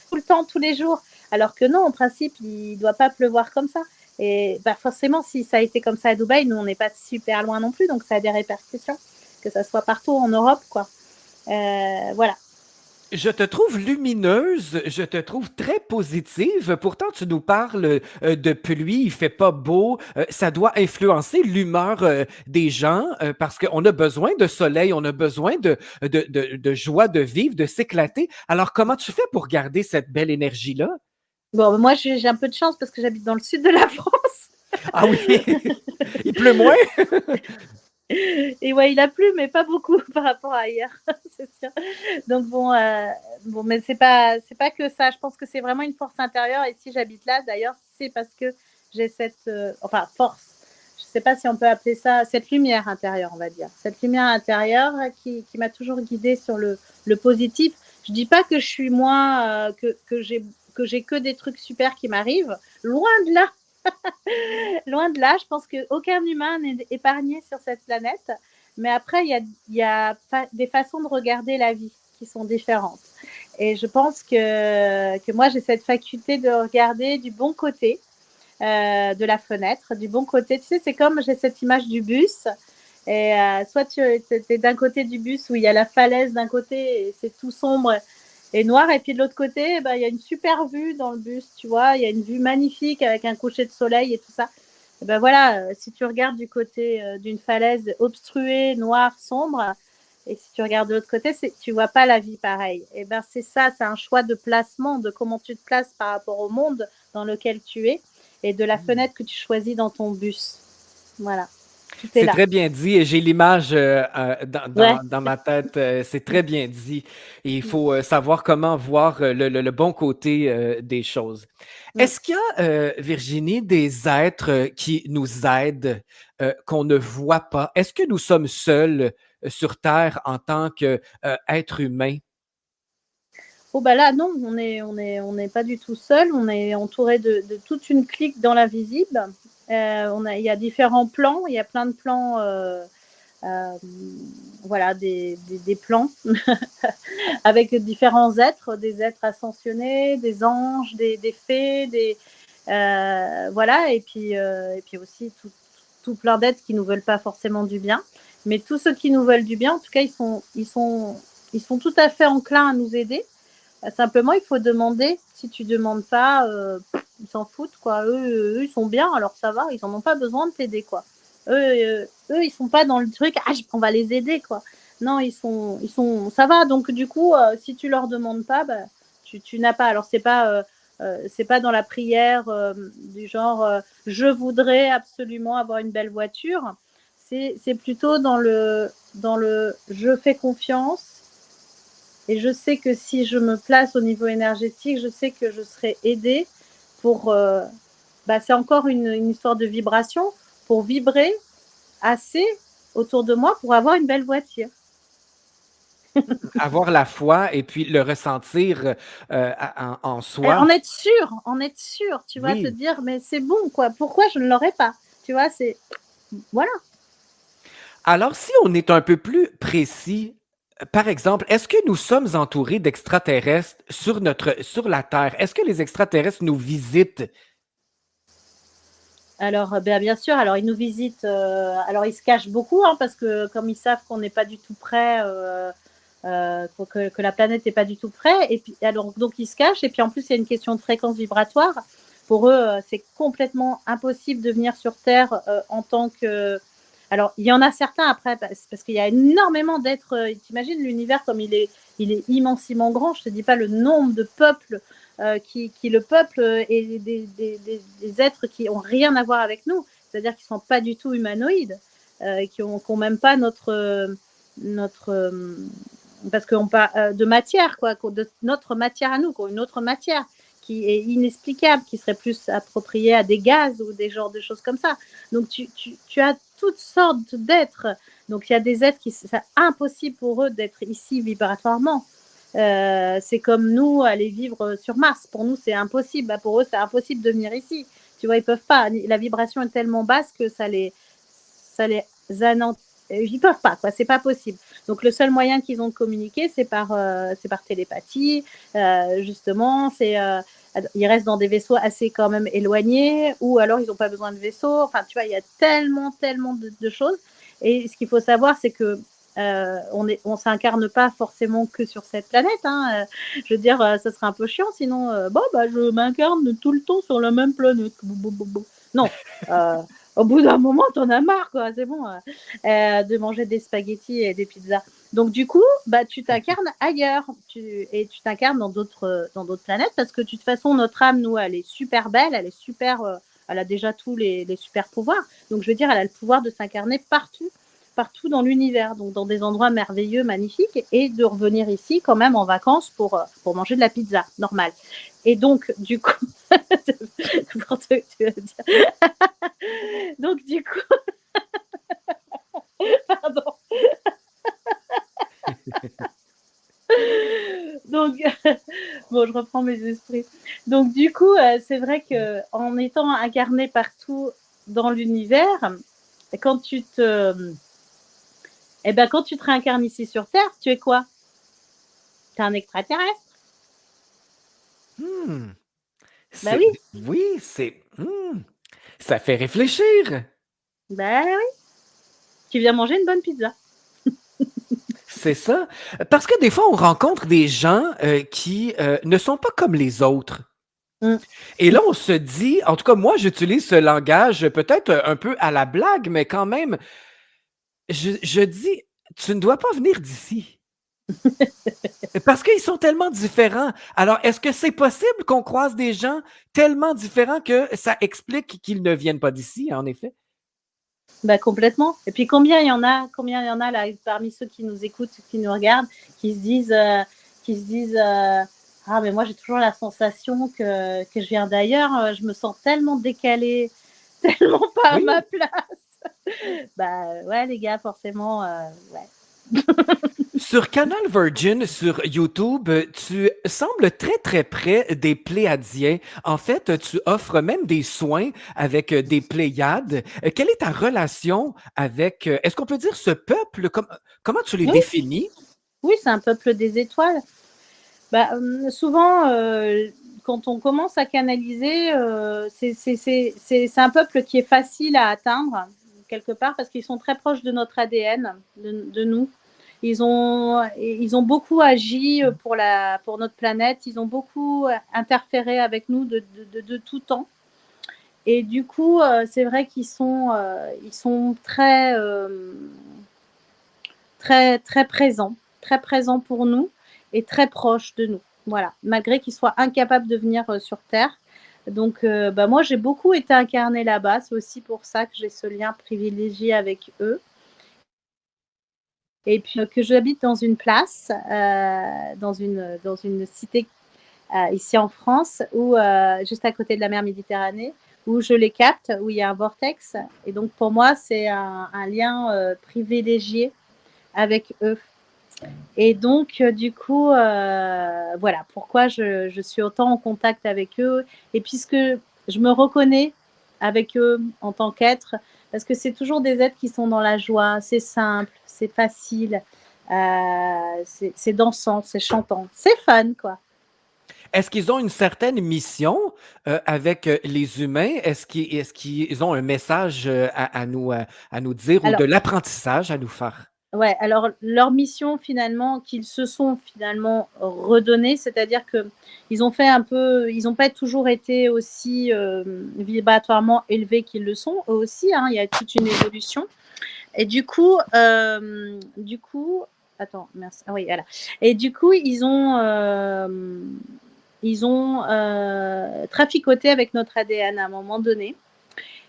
tout le temps, tous les jours. Alors que non, en principe, il ne doit pas pleuvoir comme ça. Et bah, forcément, si ça a été comme ça à Dubaï, nous, on n'est pas super loin non plus, donc ça a des répercussions, que ça soit partout en Europe, quoi. Voilà. Je te trouve lumineuse, je te trouve très positive. Pourtant, tu nous parles de pluie, il fait pas beau. Ça doit influencer l'humeur des gens parce qu'on a besoin de soleil, on a besoin de joie de vivre, de s'éclater. Alors, comment tu fais pour garder cette belle énergie-là? Bon, moi, j'ai un peu de chance parce que j'habite dans le sud de la France. Ah oui, il pleut moins? Et ouais, il a plu, mais pas beaucoup par rapport à hier, c'est sûr. Donc bon, mais c'est pas que ça. Je pense que c'est vraiment une force intérieure. Et si j'habite là, d'ailleurs, c'est parce que j'ai cette, enfin, force. Je sais pas si on peut appeler ça cette lumière intérieure, on va dire. Cette lumière intérieure qui m'a toujours guidée sur le positif. Je dis pas que je suis moins, que j'ai que des trucs super qui m'arrivent. Loin de là. Loin de là, je pense qu'aucun humain n'est épargné sur cette planète. Mais après, il y a des façons de regarder la vie qui sont différentes. Et je pense que moi, j'ai cette faculté de regarder du bon côté. de la fenêtre, du bon côté. Tu sais, c'est comme j'ai cette image du bus. Et soit tu es d'un côté du bus où il y a la falaise d'un côté et c'est tout sombre et noir, et puis de l'autre côté, il y a une super vue dans le bus, tu vois, il y a une vue magnifique avec un coucher de soleil et tout ça. Et ben voilà, si tu regardes du côté d'une falaise obstruée, noire, sombre, et si tu regardes de l'autre côté, tu vois pas la vie pareil. Et ben c'est ça, c'est un choix de placement, de comment tu te places par rapport au monde dans lequel tu es et de la fenêtre que tu choisis dans ton bus. Voilà, tout est C'est là. très bien dit et j'ai l'image Ouais. dans ma tête. C'est très bien dit. Et il faut savoir comment voir le bon côté des choses. Mm. Est-ce qu'il y a, Virginie, des êtres qui nous aident, qu'on ne voit pas? Est-ce que nous sommes seuls sur Terre en tant qu'êtres humains? Oh bah là, non, on n'est pas du tout seul. On est entouré de toute une clique dans l'invisible. Il y a différents plans. Il y a plein de plans. Euh, voilà, des plans avec différents êtres, des êtres ascensionnés, des anges, des fées, voilà, et puis aussi tout plein d'êtres qui nous veulent pas forcément du bien. Mais tous ceux qui nous veulent du bien, en tout cas, ils sont tout à fait enclins à nous aider. Simplement, il faut demander. Si tu demandes pas, ils s'en foutent, quoi. Eux, ils sont bien, alors ça va. Ils en ont pas besoin de t'aider, quoi. Eux, ils sont pas dans le truc. Ah, on va les aider, quoi. Non, ça va. Donc du coup, si tu leur demandes pas, bah, tu n'as pas. Alors c'est pas dans la prière du genre, je voudrais absolument avoir une belle voiture. C'est plutôt dans le je fais confiance et je sais que si je me place au niveau énergétique, je sais que je serai aidée pour. C'est encore une histoire de vibration, pour vibrer assez autour de moi pour avoir une belle voiture. Avoir la foi et puis le ressentir en soi. En être sûr, tu vois, te Oui. dire, mais c'est bon, quoi, pourquoi je ne l'aurais pas? Tu vois, c'est. Voilà. Alors, si on est un peu plus précis, par exemple, est-ce que nous sommes entourés d'extraterrestres sur la Terre? Est-ce que les extraterrestres nous visitent? Alors, bien sûr, alors ils nous visitent, alors ils se cachent beaucoup, hein, parce que comme ils savent qu'on n'est pas du tout prêt, que la planète n'est pas du tout prête, et puis alors donc ils se cachent, et puis en plus il y a une question de fréquence vibratoire. Pour eux, c'est complètement impossible de venir sur Terre en tant que. Alors il y en a certains après, parce qu'il y a énormément d'êtres. T'imagines l'univers comme il est immensément grand. Je te dis pas le nombre de peuples qui le peuple et des êtres qui n'ont rien à voir avec nous, c'est-à-dire qui ne sont pas du tout humanoïdes, qui n'ont même pas notre parce qu'on parle de matière, quoi, de notre matière à nous, une autre matière qui est inexplicable, qui serait plus appropriée à des gaz ou des genres de choses comme ça. Donc tu as toutes sortes d'êtres. Donc il y a des êtres qui c'est impossible pour eux d'être ici vibratoirement. C'est comme nous aller vivre sur Mars. Pour nous, c'est impossible. Pour eux, c'est impossible de venir ici. Tu vois, ils peuvent pas. La vibration est tellement basse que ça les anéantit. Ils peuvent pas, quoi. C'est pas possible. Donc le seul moyen qu'ils ont de communiquer, c'est par télépathie, justement. Ils restent dans des vaisseaux assez quand même éloignés, ou alors ils n'ont pas besoin de vaisseaux. Enfin, tu vois, il y a tellement de choses. Et ce qu'il faut savoir, c'est que on s'incarne pas forcément que sur cette planète. Hein. Je veux dire, ça serait un peu chiant, sinon, je m'incarne tout le temps sur la même planète. Non. Au bout d'un moment, t'en as marre, quoi. C'est bon de manger des spaghettis et des pizzas. Donc du coup, tu t'incarnes ailleurs, et tu t'incarnes dans d'autres planètes, parce que de toute façon, notre âme, nous, elle est super belle, elle est super, elle a déjà tous les super pouvoirs. Donc je veux dire, elle a le pouvoir de s'incarner partout dans l'univers, donc dans des endroits merveilleux, magnifiques, et de revenir ici quand même en vacances pour manger de la pizza, normal. Et donc, du coup, donc du coup, pardon. Donc, bon, je reprends mes esprits. Donc, du coup, c'est vrai que en étant incarné partout dans l'univers, quand tu te, quand tu te réincarnes ici sur Terre, tu es quoi? Tu es un extraterrestre. Hmm. Bah oui, Oui, ça fait réfléchir. bah oui, tu viens manger une bonne pizza. C'est ça. Parce que des fois, on rencontre des gens qui ne sont pas comme les autres. Mm. Et là, on se dit, en tout cas, moi, j'utilise ce langage peut-être un peu à la blague, mais quand même, je dis, tu ne dois pas venir d'ici. Parce qu'ils sont tellement différents. Alors, est-ce que c'est possible qu'on croise des gens tellement différents que ça explique qu'ils ne viennent pas d'ici, en effet? Bah complètement. Et puis combien il y en a là parmi ceux qui nous écoutent, qui nous regardent, qui se disent ah mais moi j'ai toujours la sensation que je viens d'ailleurs, je me sens tellement décalée, tellement pas à ma Oui. place. Bah ouais les gars forcément ouais. Sur Canal Virgin, sur YouTube, tu sembles très très près des Pléiadiens. En fait, tu offres même des soins avec des Pléiades. Quelle est ta relation avec, est-ce qu'on peut dire ce peuple? Comment tu les Oui, définis? oui c'est un peuple des étoiles. Bah, souvent, quand on commence à canaliser, c'est un peuple qui est facile à atteindre, quelque part, parce qu'ils sont très proches de notre ADN, de nous. Ils ont beaucoup agi pour notre planète, ils ont beaucoup interféré avec nous de tout temps. Et du coup, c'est vrai ils sont très présents pour nous et très proches de nous. Voilà, malgré qu'ils soient incapables de venir sur Terre. Donc, bah, moi, j'ai beaucoup été incarnée là-bas. C'est aussi pour ça que j'ai ce lien privilégié avec eux. Et puis que j'habite dans une place, dans une cité ici en France, où, juste à côté de la mer Méditerranée, où je les capte, où il y a un vortex. Et donc, pour moi, c'est un lien privilégié avec eux. Et donc, du coup, voilà pourquoi je suis autant en contact avec eux. Et puisque je me reconnais avec eux en tant qu'être, parce que c'est toujours des êtres qui sont dans la joie, c'est simple, c'est facile, c'est dansant, c'est chantant, c'est fun, quoi. Est-ce qu'ils ont une certaine mission avec les humains? Est-ce qu'ils ont un message à nous dire ou de Alors, l'apprentissage à nous faire? ouais, alors leur mission finalement, qu'ils se sont finalement redonnés, c'est-à-dire qu'ils ont fait un peu, ils n'ont pas toujours été aussi vibratoirement élevés qu'ils le sont, eux aussi, hein, il y a toute une évolution. Et du coup, attends, merci. Ah oui, voilà. Et du coup, ils ont traficoté avec notre ADN à un moment donné.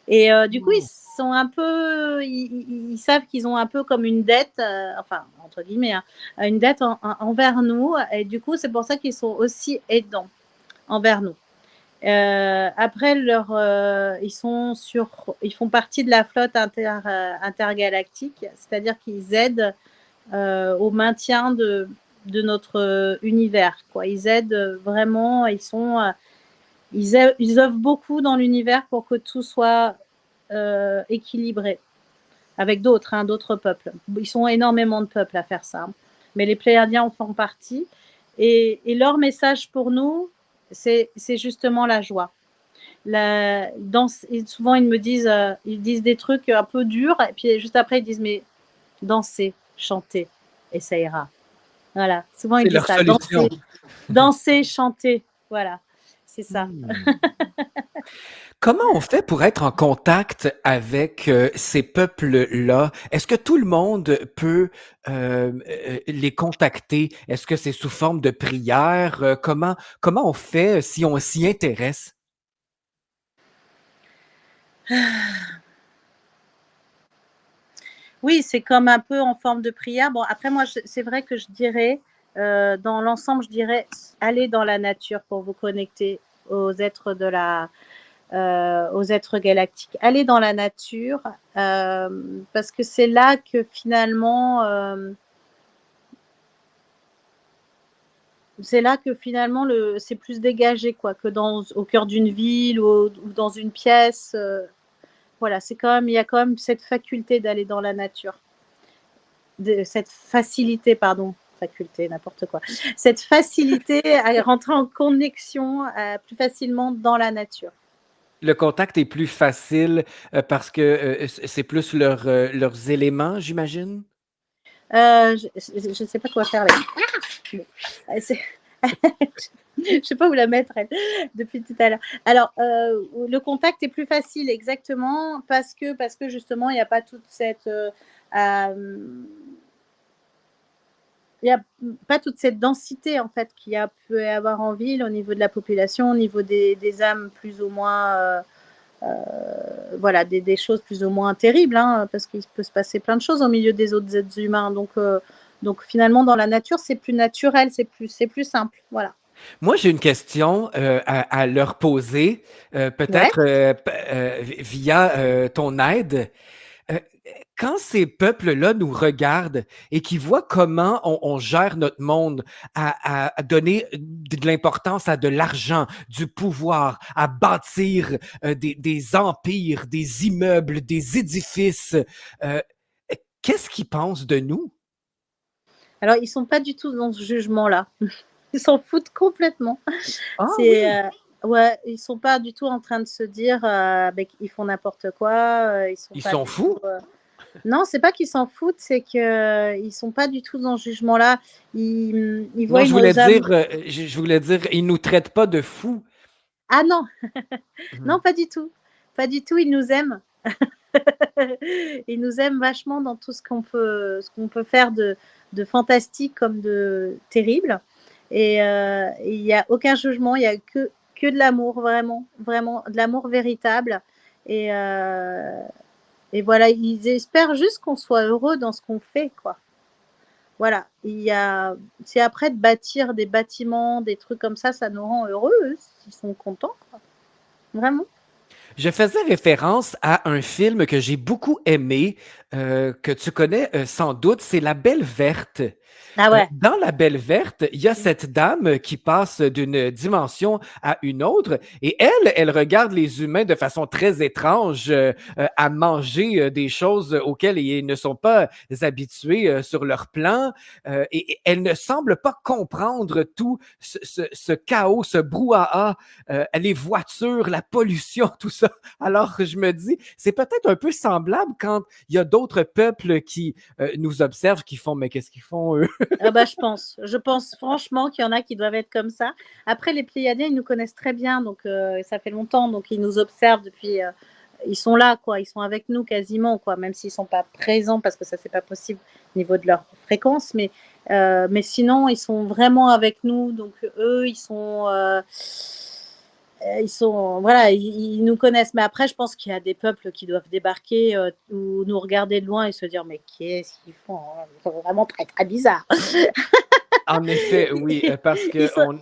Et du coup, ils sont un peu, ils savent qu'ils ont un peu comme une dette, enfin entre guillemets, hein, une dette envers nous. Et du coup, c'est pour ça qu'ils sont aussi aidants envers nous. Après ils font partie de la flotte intergalactique, c'est-à-dire qu'ils aident au maintien de notre univers. Quoi. Ils aident vraiment, ils œuvrent beaucoup dans l'univers pour que tout soit équilibré avec d'autres, hein, d'autres peuples. Ils sont énormément de peuples à faire ça. Mais les Pléiadiens en font partie. Et leur message pour nous, c'est justement la joie. Et souvent, ils disent des trucs un peu durs. Et puis juste après, ils disent, mais dansez, chantez, et ça ira. Voilà. Souvent, ils C'est disent leur ça. solution. Dansez, chantez. Voilà. C'est ça. Hmm. Comment on fait pour être en contact avec ces peuples-là? Est-ce que tout le monde peut les contacter? Est-ce que c'est sous forme de prière? Comment on fait si on s'y intéresse? Oui, c'est comme un peu en forme de prière. Bon, après, moi, c'est vrai que je dirais, dans l'ensemble, je dirais, allez dans la nature pour vous connecter aux êtres aux êtres galactiques. Allez dans la nature, parce que c'est là que finalement, c'est plus dégagé, quoi, que au cœur d'une ville ou dans une pièce. Voilà, il y a quand même cette faculté d'aller dans la nature, cette facilité, pardon. faculté, n'importe quoi. Cette facilité à rentrer en connexion plus facilement dans la nature. Le contact est plus facile parce que c'est plus leurs éléments, j'imagine? Je ne sais pas quoi faire avec. Je ne sais pas où la mettre, elle, depuis tout à l'heure. Alors, le contact est plus facile, exactement, parce que justement, il n'y a pas toute cette... il n'y a pas toute cette densité en fait qu'il peut y avoir en ville au niveau de la population, au niveau des âmes plus ou moins, voilà, des choses plus ou moins terribles, hein, parce qu'il peut se passer plein de choses au milieu des autres êtres humains. Donc finalement, dans la nature, c'est plus naturel, c'est plus simple. Voilà. Moi, j'ai une question à leur poser, Ouais. peut-être via ton aide. Euh, Quand ces peuples-là nous regardent et qui voient comment on gère notre monde, à donner de l'importance à de l'argent, du pouvoir, à bâtir des empires, des immeubles, des édifices, euh, qu'est-ce qu'ils pensent de nous? Alors, ils sont pas du tout dans ce jugement-là. Ils s'en foutent complètement. Ah C'est oui, ouais, ils sont pas du tout en train de se dire qu'ils font n'importe quoi. Ils sont ils pas sont du tout. fous. Non, c'est pas qu'ils s'en foutent, c'est que ils sont pas du tout dans ce jugement-là. Ils Non, voient nos âmes. je voulais dire, ils nous traitent pas de fous. Ah non, non, Mhm. pas du tout, pas du tout. Ils nous aiment. Ils nous aiment vachement dans tout ce qu'on peut faire de fantastique comme de terrible. Et il n'y a aucun jugement, il n'y a que de l'amour, vraiment, vraiment, de l'amour véritable. Et, euh, et voilà, ils espèrent juste qu'on soit heureux dans ce qu'on fait, quoi. Voilà, c'est après de bâtir des bâtiments, des trucs comme ça nous rend heureux, eux, ils sont contents, quoi. Vraiment. Je faisais référence à un film que j'ai beaucoup aimé, que tu connais sans doute, c'est La Belle Verte. Ah ouais. Dans La Belle Verte, il y a cette dame qui passe d'une dimension à une autre et elle regarde les humains de façon très étrange à manger des choses auxquelles ils ne sont pas habitués sur leur plan et elle ne semble pas comprendre tout ce chaos, ce brouhaha, les voitures, la pollution, tout ça. Alors je me dis, c'est peut-être un peu semblable quand il y a d'autres peuples qui nous observent, qui font, mais qu'est-ce qu'ils font eux? Ah bah, je pense franchement qu'il y en a qui doivent être comme ça. Après, les Pléiadiens, ils nous connaissent très bien, donc ça fait longtemps, donc ils nous observent depuis. Ils sont là, quoi. Ils sont avec nous quasiment, quoi. Même s'ils sont pas présents parce que ça c'est pas possible au niveau de leur fréquence, mais sinon ils sont vraiment avec nous. Donc eux, ils sont, voilà, ils nous connaissent. Mais après, je pense qu'il y a des peuples qui doivent débarquer ou nous regarder de loin et se dire, mais qu'est-ce qu'ils font, hein. Ils sont vraiment très, très bizarres. En effet, oui, parce Ils que sont...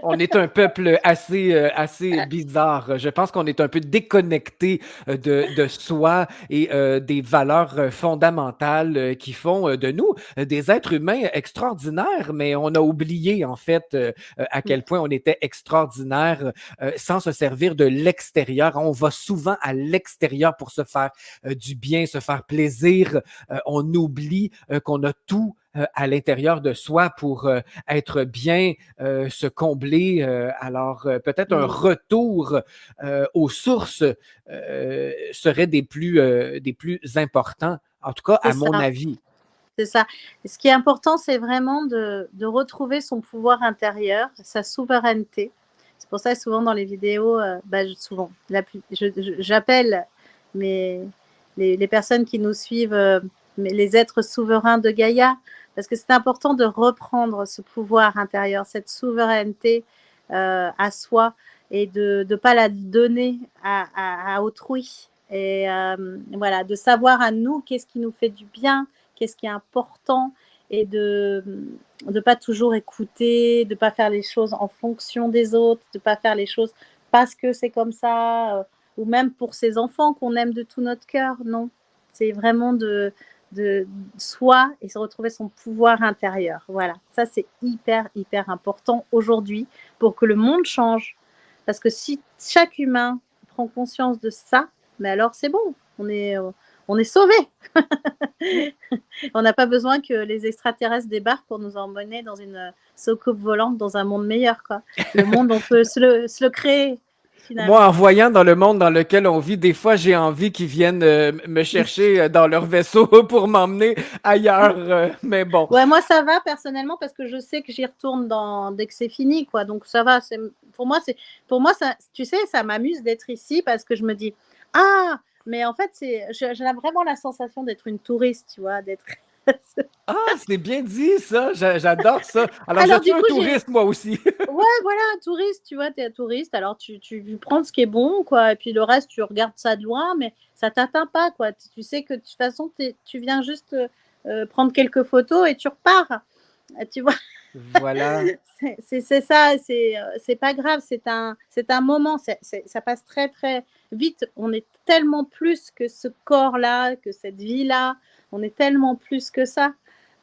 on est un peuple assez bizarre. Je pense qu'on est un peu déconnecté de soi et des valeurs fondamentales qui font de nous des êtres humains extraordinaires, mais on a oublié en fait à quel point on était extraordinaire sans se servir de l'extérieur. On va souvent à l'extérieur pour se faire du bien, se faire plaisir. On oublie qu'on a tout à l'intérieur de soi pour être bien, se combler. Alors, peut-être un retour aux sources serait des plus importants, en tout cas C'est à mon ça, avis. c'est ça. Et ce qui est important, c'est vraiment de retrouver son pouvoir intérieur, sa souveraineté. C'est pour ça que souvent dans les vidéos, souvent, j'appelle les personnes qui nous suivent les êtres souverains de Gaïa, parce que c'est important de reprendre ce pouvoir intérieur, cette souveraineté à soi et de ne pas la donner à autrui. Et voilà, de savoir à nous qu'est-ce qui nous fait du bien, qu'est-ce qui est important et de ne pas toujours écouter, de ne pas faire les choses en fonction des autres, de ne pas faire les choses parce que c'est comme ça, ou même pour ces enfants qu'on aime de tout notre cœur. Non, c'est vraiment de soi et se retrouver son pouvoir intérieur. Voilà, ça c'est hyper, hyper important aujourd'hui pour que le monde change. Parce que si chaque humain prend conscience de ça, mais alors c'est bon, on est sauvés. On n'a pas besoin que les extraterrestres débarquent pour nous emmener dans une soucoupe volante dans un monde meilleur, quoi. Le monde, on peut se le créer, Moi, finalement. en voyant dans le monde dans lequel on vit, des fois, j'ai envie qu'ils viennent me chercher dans leur vaisseau pour m'emmener ailleurs. Mais bon. Ouais, moi, ça va personnellement parce que je sais que j'y retourne dès que c'est fini, quoi. Donc, ça va. Pour moi, ça, tu sais, ça m'amuse d'être ici parce que je me dis, ah, mais en fait, j'ai vraiment la sensation d'être une touriste, tu vois, d'être. Ah, c'est bien dit, ça. J'adore ça. Alors, je Alors, suis du un coup, touriste, moi aussi. ouais, voilà, un touriste, tu vois, t'es un touriste, alors tu prends ce qui est bon, quoi, et puis le reste, tu regardes ça de loin, mais ça t'atteint pas, quoi. Tu sais que de toute façon, tu viens juste prendre quelques photos et tu repars. Tu vois, Voilà. c'est ça, c'est pas grave, c'est un moment, ça passe très, très vite. On est tellement plus que ce corps-là, que cette vie-là, on est tellement plus que ça.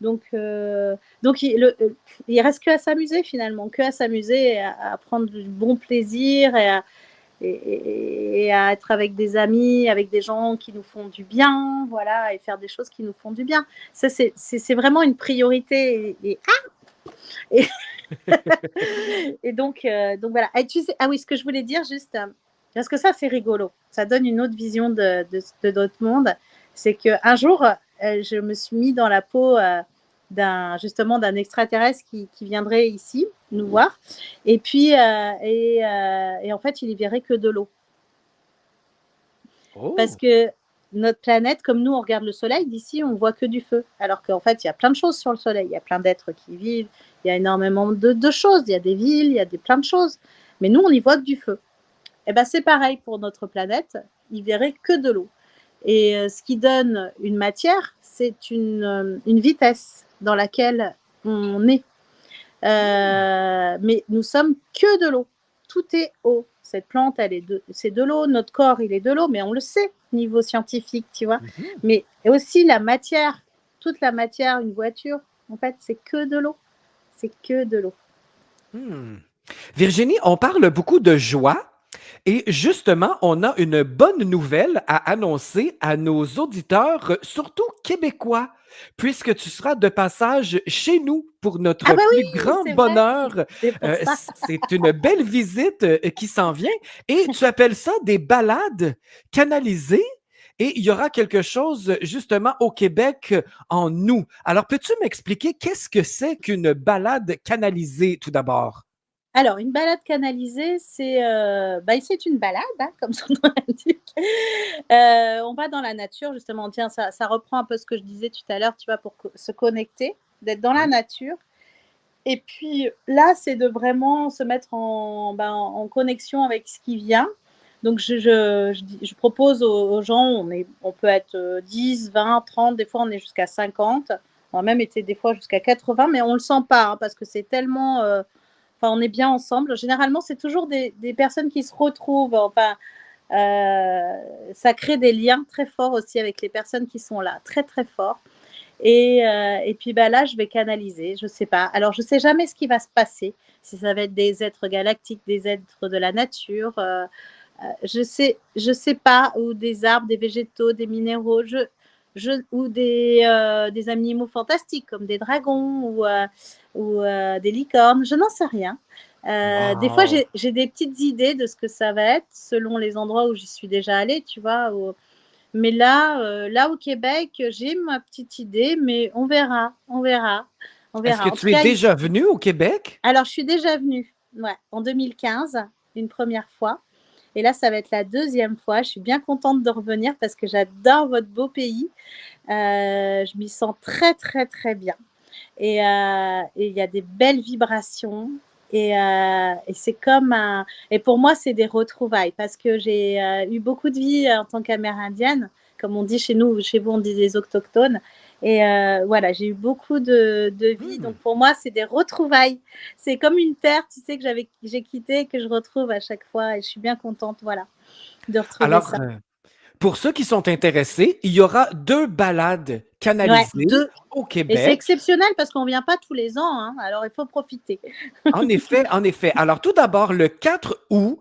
Donc il reste que à s'amuser finalement, que à s'amuser, à prendre du bon plaisir et à être avec des amis, avec des gens qui nous font du bien, voilà, et faire des choses qui nous font du bien. Ça, c'est vraiment une priorité. Et, et donc voilà. Et tu sais, ah oui, ce que je voulais dire juste, parce que ça, c'est rigolo. Ça donne une autre vision de notre monde. C'est qu'un jour, je me suis mis dans la peau justement d'un extraterrestre qui viendrait ici nous voir. Et puis, et en fait, il y verrait que de l'eau. Parce Oh. que notre planète, comme nous, on regarde le soleil, d'ici, on voit que du feu. Alors qu'en fait, il y a plein de choses sur le soleil. Il y a plein d'êtres qui vivent, il y a énormément de choses. Il y a des villes, il y a plein de choses. Mais nous, on n'y voit que du feu. Et ben, c'est pareil pour notre planète. Il verrait que de l'eau. Et ce qui donne une matière, c'est une vitesse dans laquelle on est. Mais nous sommes que de l'eau. Tout est eau. Cette plante, c'est de l'eau. Notre corps, il est de l'eau, mais on le sait niveau scientifique, tu vois. Mhm. Mais aussi la matière, toute la matière, une voiture, en fait, c'est que de l'eau. C'est que de l'eau. Hmm. Virginie, on parle beaucoup de joie. Et justement, on a une bonne nouvelle à annoncer à nos auditeurs, surtout québécois, puisque tu seras de passage chez nous pour Ah notre bah plus oui, grand c'est vrai. bonheur. C'est pour ça. C'est une belle visite qui s'en vient et tu appelles ça des balades canalisées. Et il y aura quelque chose justement au Québec en nous. Alors, peux-tu m'expliquer qu'est-ce que c'est qu'une balade canalisée tout d'abord? Alors, une balade canalisée, c'est une balade, hein, comme son nom l'indique. On va dans la nature, justement. Tiens, ça reprend un peu ce que je disais tout à l'heure, tu vois, pour se connecter, d'être dans la Oui. nature. Et puis là, c'est de vraiment se mettre en connexion avec ce qui vient. Donc, je propose aux gens, on peut être 10, 20, 30, des fois on est jusqu'à 50. On a même été des fois jusqu'à 80, mais on ne le sent pas hein, parce que c'est tellement. Enfin, on est bien ensemble. Généralement, c'est toujours des personnes qui se retrouvent. Enfin, ça crée des liens très forts aussi avec les personnes qui sont là, très très forts. Et puis bah, là, je vais canaliser, je ne sais pas. Alors, je ne sais jamais ce qui va se passer, si ça va être des êtres galactiques, des êtres de la nature, je sais pas, ou des arbres, des végétaux, des minéraux, ou des animaux fantastiques comme des dragons ou des licornes, je n'en sais rien. Des fois, Wow. j'ai des petites idées de ce que ça va être selon les endroits où j'y suis déjà allée, tu vois. Mais là au Québec, j'ai ma petite idée, mais on verra, on verra, on Est-ce verra. que En tout tu es cas, déjà venu au Québec? alors je suis déjà venue, ouais, en 2015, une première fois. Et là, ça va être la deuxième fois. Je suis bien contente de revenir parce que j'adore votre beau pays. Je m'y sens très, très, très bien. Et il y a des belles vibrations. Et c'est comme un. Et pour moi, c'est des retrouvailles parce que j'ai eu beaucoup de vie en tant qu'Amérindienne, comme on dit chez nous, chez vous, on dit des autochtones. Et voilà, j'ai eu beaucoup de vie. Hmm. Donc pour moi, c'est des retrouvailles. C'est comme une terre, tu sais, j'ai quittée et que je retrouve à chaque fois. Et je suis bien contente, voilà, de retrouver Alors, ça. pour ceux qui sont intéressés, il y aura deux balades Ouais, canalisées deux. au Et c'est Québec. exceptionnel parce qu'on ne vient pas tous les ans, hein, alors il faut profiter. En effet, en effet. Alors, tout d'abord, le 4 août,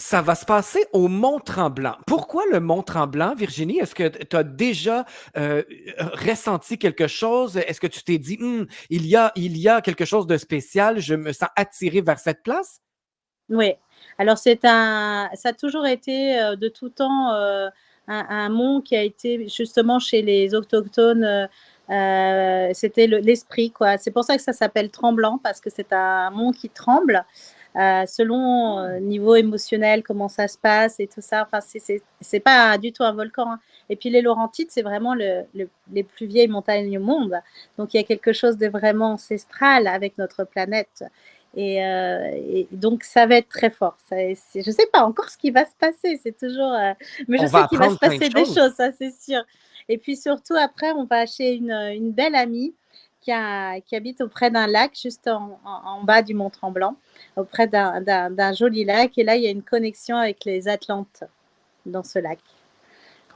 Ça va se passer au Mont-Tremblant. Pourquoi le Mont-Tremblant, Virginie? Est-ce que tu as déjà ressenti quelque chose? Est-ce que tu t'es dit, il y a quelque chose de spécial, je me sens attiré vers cette place? Oui. Alors ça a toujours été de tout temps un mont qui a été justement chez les autochtones. C'était l'esprit, quoi. C'est pour ça que ça s'appelle Tremblant, parce que c'est un mont qui tremble. Selon niveau émotionnel, comment ça se passe et tout ça. Enfin, c'est pas du tout un volcan, hein. Et puis les Laurentides, c'est vraiment les plus vieilles montagnes au monde. Donc il y a quelque chose de vraiment ancestral avec notre planète. Et donc ça va être très fort. Je sais pas encore ce qui va se passer, c'est toujours. Mais je On va sais qu'il va se apprendre plein de passer des choses. choses, ça c'est sûr. Et puis surtout après, on va chez une belle amie qui habite auprès d'un lac, juste en bas du Mont Tremblant, auprès d'un joli lac. Et là, il y a une connexion avec les Atlantes dans ce lac.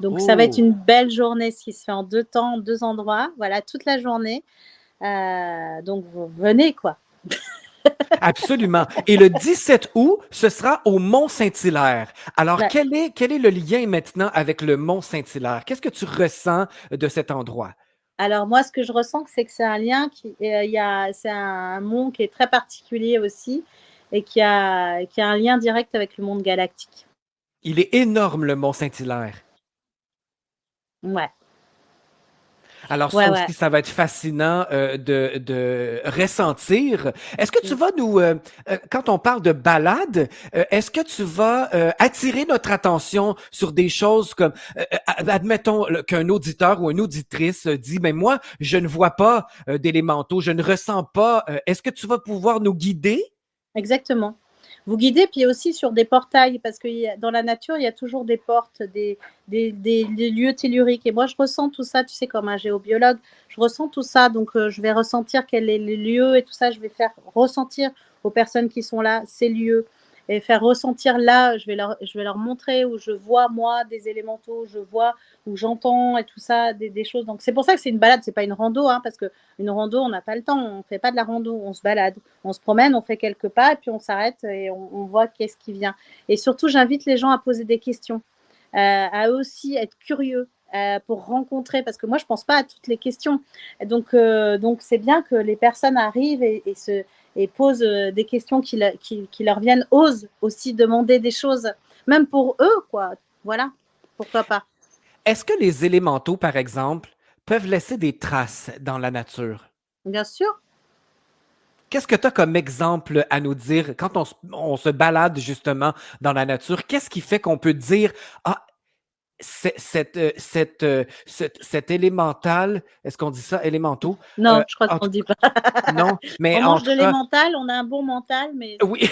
Donc, ça va être Oh, une belle journée, ce qui se fait en 2 temps, 2 endroits. Voilà, toute la journée. Donc, vous venez, quoi. absolument. Et le 17 août, ce sera au Mont-Saint-Hilaire. Alors, Là, quel est le lien maintenant avec le Mont-Saint-Hilaire? Qu'est-ce que tu ressens de cet endroit? alors, moi, ce que je ressens, c'est que c'est un lien c'est un monde qui est très particulier aussi et qui a un lien direct avec le monde galactique. Il est énorme, le Mont-Saint-Hilaire. Ouais, Alors ça ouais, ouais. aussi, ça va être fascinant de ressentir. Est-ce que tu Mm. vas quand on parle de balade, est-ce que tu vas attirer notre attention sur des choses comme, admettons qu'un auditeur ou une auditrice dit, mais moi, je ne vois pas d'élémentaux, je ne ressens pas. Est-ce que tu vas pouvoir nous guider? Exactement. Vous guidez, puis aussi sur des portails, parce que dans la nature, il y a toujours des portes, des lieux telluriques. Et moi, je ressens tout ça, tu sais, comme un géobiologue, je ressens tout ça. Donc, je vais ressentir quels sont les lieux et tout ça. Je vais faire ressentir aux personnes qui sont là ces lieux et faire ressentir là. Je vais leur montrer où je vois, moi, des élémentaux, je vois où j'entends et tout ça, des choses. Donc, c'est pour ça que c'est une balade, c'est pas une rando, hein, parce que une rando, on n'a pas le temps, on fait pas de la rando, on se balade. On se promène, on fait quelques pas et puis on s'arrête et on voit qu'est-ce qui vient. Et surtout, j'invite les gens à poser des questions, à eux aussi être curieux. Pour rencontrer, parce que moi je pense pas à toutes les questions, donc c'est bien que les personnes arrivent et posent des questions qui leur viennent, osent aussi demander des choses, même pour eux, quoi. Voilà, pourquoi pas. Est-ce que les élémentaux, par exemple, peuvent laisser des traces dans la nature? Bien sûr. Qu'est-ce que tu as comme exemple à nous dire quand on se balade justement dans la nature? Qu'est-ce qui fait qu'on peut dire, ah, cet élémental, est-ce qu'on dit ça, élémentaux? Non, je crois En qu'on tout dit cas, pas. non, mais On en mange tout de cas, l'emmental, on a un bon mental, mais oui.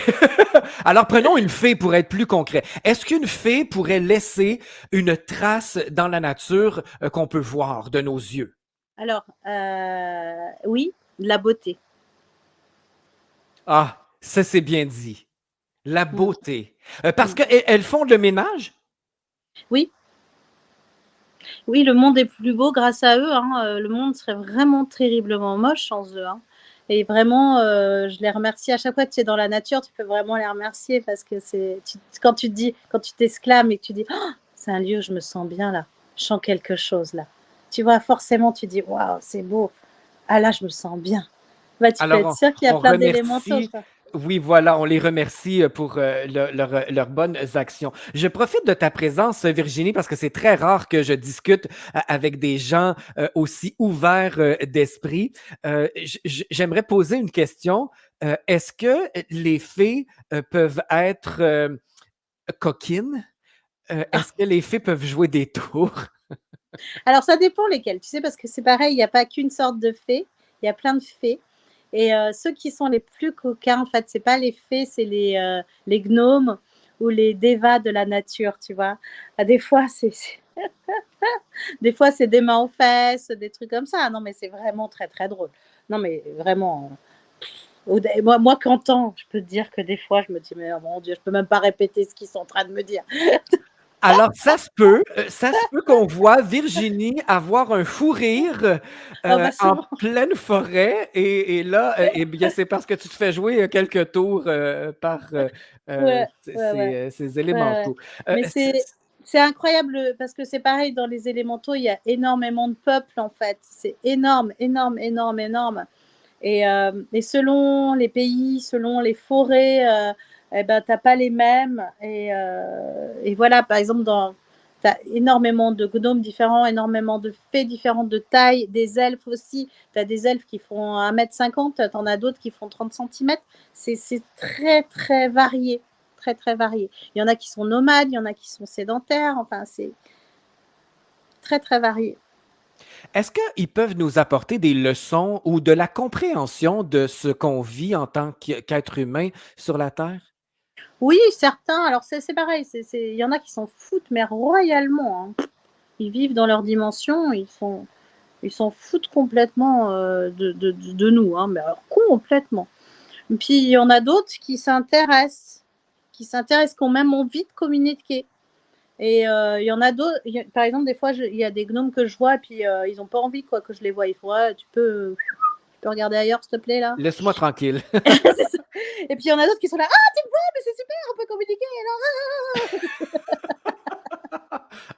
Alors prenons une fée pour être plus concret. Est-ce qu'une fée pourrait laisser une trace dans la nature qu'on peut voir de nos yeux? alors, oui, de la beauté. Ah, ça c'est bien dit. La Mm. beauté. Parce Mm. qu'elles font le ménage? Oui, oui, le monde est plus beau grâce à eux, hein. Le monde serait vraiment terriblement moche sans eux, hein. Et vraiment, je les remercie à chaque fois que tu es dans la nature, tu peux vraiment les remercier parce que quand tu te dis, quand tu t'exclames et que tu dis, oh, c'est un lieu où je me sens bien là, je sens quelque chose là. Tu vois, forcément, tu dis, waouh, c'est beau. Ah là, je me sens bien. Bah, tu peux Alors, être sûr qu'il y a on plein d'élémentaux, remercie, quoi. oui, voilà, on les remercie pour leurs bonnes actions. Je profite de ta présence, Virginie, parce que c'est très rare que je discute avec des gens aussi ouverts d'esprit. J'aimerais poser une question. Est-ce que les fées peuvent être coquines? Est-ce que les fées peuvent jouer des tours? Alors, ça dépend lesquels, tu sais, parce que c'est pareil, il n'y a pas qu'une sorte de fée, il y a plein de fées. Et ceux qui sont les plus coquins, en fait, c'est pas les fées, c'est les gnomes ou les dévas de la nature, tu vois. Ah, des fois, c'est des mains aux fesses, des trucs comme ça. Non, mais c'est vraiment très, très drôle. Non, mais vraiment. Moi, qu'entends, je peux te dire que des fois, je me dis, mais oh mon Dieu, je peux même pas répéter ce qu'ils sont en train de me dire. Alors, ça se peut qu'on voit Virginie avoir un fou rire Ah, bah, en sûrement. pleine forêt et là, eh bien, c'est parce que tu te fais jouer quelques tours par Ouais, ouais, ouais, ces ouais, ouais. élémentaux. Mais C'est c'est incroyable, parce que c'est pareil dans les élémentaux, il y a énormément de peuples, en fait. C'est énorme, énorme, énorme, énorme. Et selon les pays, selon les forêts, et ben, tu pas les mêmes. Et voilà, par exemple, tu as énormément de gnomes différents, énormément de fées différentes de taille, des elfes aussi. Tu as des elfes qui font 1,50 m, tu en as d'autres qui font 30 centimètres. C'est très, très varié. Très, très varié. Il y en a qui sont nomades, il y en a qui sont sédentaires. Enfin, c'est très, très varié. Est-ce qu'ils peuvent nous apporter des leçons ou de la compréhension de ce qu'on vit en tant qu'être humain sur la Terre? Oui, certains, alors c'est pareil, il y en a qui s'en foutent, mais royalement, hein. Ils vivent dans leur dimension, ils s'en foutent complètement de nous, hein, mais alors complètement. Et puis il y en a d'autres qui ont même envie de communiquer. Et il y en a d'autres, par exemple, des fois, il y a des gnomes que je vois, et puis ils n'ont pas envie quoi, que je les voie. Ils font, ouais, tu peux regarder ailleurs, s'il te plaît, là. Laisse-moi tranquille. C'est ça. Et puis il y en a d'autres qui sont là, ah, tu me vois, mais c'est super, on peut communiquer.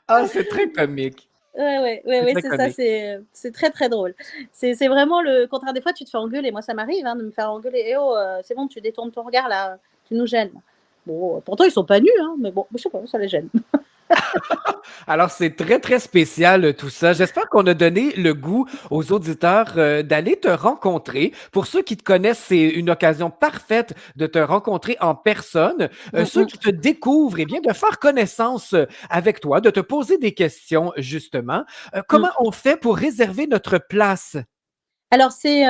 Ah, c'est très comique. Ouais, ouais, ouais, C'est ouais, très c'est ça, comique. c'est très, très drôle. C'est vraiment le contraire. Des fois, tu te fais engueuler. Moi, ça m'arrive, hein, de me faire engueuler. Eh oh, c'est bon, tu détournes ton regard là, tu nous gênes. Bon, pourtant, ils sont pas nus, hein, mais bon, je sais pas, ça les gêne. Alors, c'est très, très spécial tout ça. J'espère qu'on a donné le goût aux auditeurs d'aller te rencontrer. Pour ceux qui te connaissent, c'est une occasion parfaite de te rencontrer en personne. Ceux qui te découvrent, eh bien, de faire connaissance avec toi, de te poser des questions, justement. Comment on fait pour réserver notre place? Alors, c'est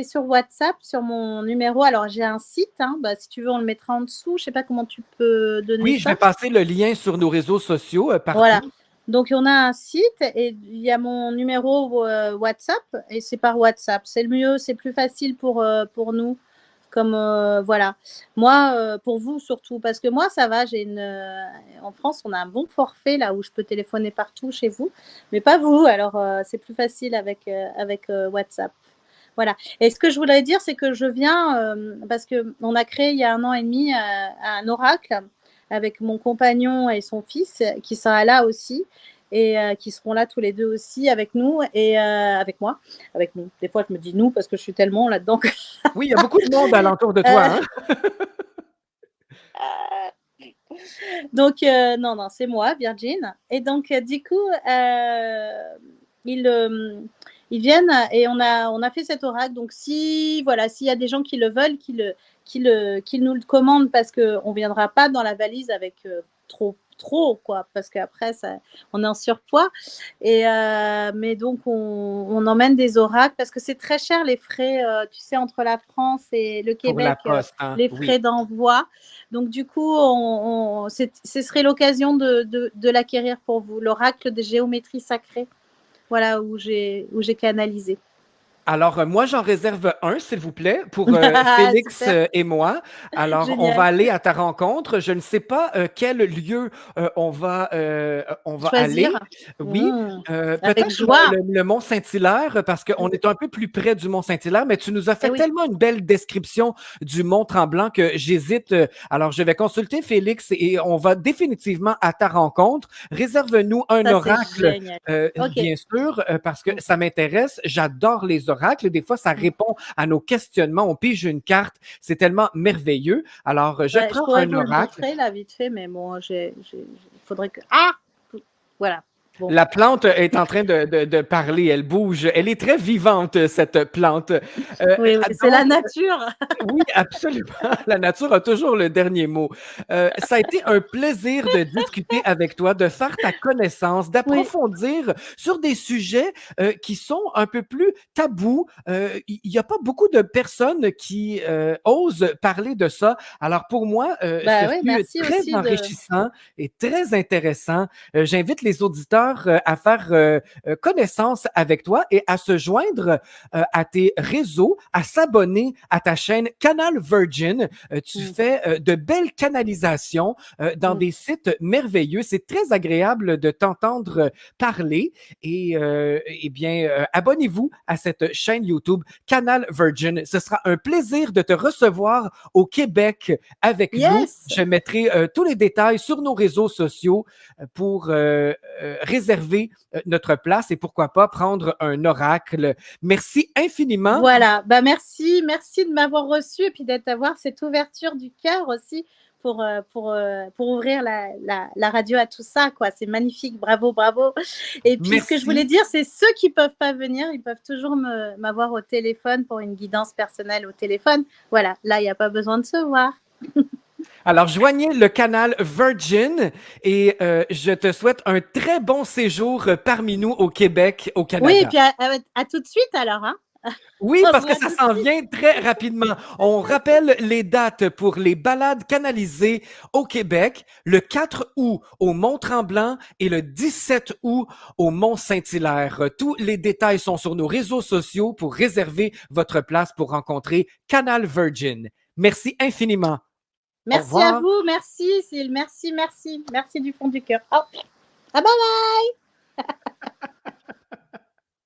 sur WhatsApp, sur mon numéro. Alors, j'ai un site, hein, bah, si tu veux, on le mettra en dessous. Je sais pas comment tu peux donner Oui, je vais ça. passer le lien sur nos réseaux sociaux Voilà. partout. Donc, on a un site et il y a mon numéro WhatsApp, et c'est par WhatsApp. C'est le mieux, c'est plus facile pour nous. Comme voilà. Moi, pour vous surtout, parce que moi, ça va. En France, on a un bon forfait là où je peux téléphoner partout chez vous, mais pas vous. Alors, c'est plus facile avec WhatsApp. Voilà. Et ce que je voulais dire, c'est que je viens, parce qu'on a créé il y a 1 an et demi un oracle avec mon compagnon et son fils qui sera là aussi, et qui seront là tous les deux aussi avec nous et avec moi. Avec nous. Des fois, je me dis nous parce que je suis tellement là-dedans. Oui, il y a beaucoup de monde alentour de toi, Euh, hein? donc, non, non, c'est moi, Virgin. Et donc, du coup, ils, euh, ils viennent et on a fait cet oracle. Donc, voilà, s'il y a des gens qui le veulent, qu'ils nous le commandent, parce qu'on ne viendra pas dans la valise avec trop, quoi, parce qu'après, on est en surpoids. Mais donc, on emmène des oracles parce que c'est très cher les frais, tu sais, entre la France et le Pour la Québec, poste, hein? les Oui. frais d'envoi. Donc, du coup, ce serait l'occasion de l'acquérir pour vous, l'oracle de géométrie sacrée, voilà, où j'ai canalisé. Alors, moi, j'en réserve un, s'il vous plaît, pour Félix Super, et moi. Alors, on va génial. aller à ta rencontre. Je ne sais pas quel lieu on va Choisir. aller. Oui, Mmh. Avec peut-être joie. le Mont Saint-Hilaire, parce qu'on est un peu plus près du Mont Saint-Hilaire, mais tu nous as Eh fait oui, tellement une belle description du Mont Tremblant que j'hésite. Alors, je vais consulter Félix et on va définitivement à ta rencontre. Réserve-nous un ça c'est oracle, génial. Ok. bien sûr, parce que ça m'intéresse. J'adore les oracles. Des fois, ça répond à nos questionnements. On pige une carte. C'est tellement merveilleux. Alors, je Ouais, je prends pourrais un vous le oracle. montrer là vite fait, mais bon, il faudrait que. Ah, voilà. Bon. La plante est en train de parler. Elle bouge. Elle est très vivante, cette plante. Oui, oui, c'est la Donc, nature. oui, absolument. La nature a toujours le dernier mot. Ça a été un plaisir de discuter avec toi, de faire ta connaissance, Oui, d'approfondir sur des sujets qui sont un peu plus tabous. Il n'y a pas beaucoup de personnes qui osent parler de ça. Alors pour moi, ce bah oui, fut merci très aussi de. enrichissant et très intéressant. J'invite les auditeurs cœur à faire connaissance avec toi et à se joindre à tes réseaux, à s'abonner à ta chaîne Canal Virgin. Tu fais de belles canalisations dans des sites merveilleux. C'est très agréable de t'entendre parler et eh bien, abonnez-vous à cette chaîne YouTube Canal Virgin. Ce sera un plaisir de te recevoir au Québec avec nous. Yes. Je mettrai tous les détails sur nos réseaux sociaux pour réserver notre place et pourquoi pas prendre un oracle. Merci infiniment. Voilà, bah merci de m'avoir reçu et puis d'avoir cette ouverture du cœur aussi pour ouvrir la radio à tout ça, quoi. C'est magnifique, bravo. Et puis ce que je voulais dire, c'est ceux qui peuvent pas venir, ils peuvent toujours m'avoir au téléphone pour une guidance personnelle au téléphone. Voilà, là, il n'y a pas besoin de se voir. Alors, joignez le canal Virgin et je te souhaite un très bon séjour parmi nous au Québec, au Canada. Oui, et puis à tout de suite alors, hein? Oui, parce que ça s'en vient très rapidement. On rappelle les dates pour les balades canalisées au Québec, le 4 août au Mont-Tremblant et le 17 août au Mont-Saint-Hilaire. Tous les détails sont sur nos réseaux sociaux pour réserver votre place pour rencontrer Canal Virgin. Merci infiniment. Merci à vous, merci Syl, merci du fond du cœur. Oh. Ah, bye bye.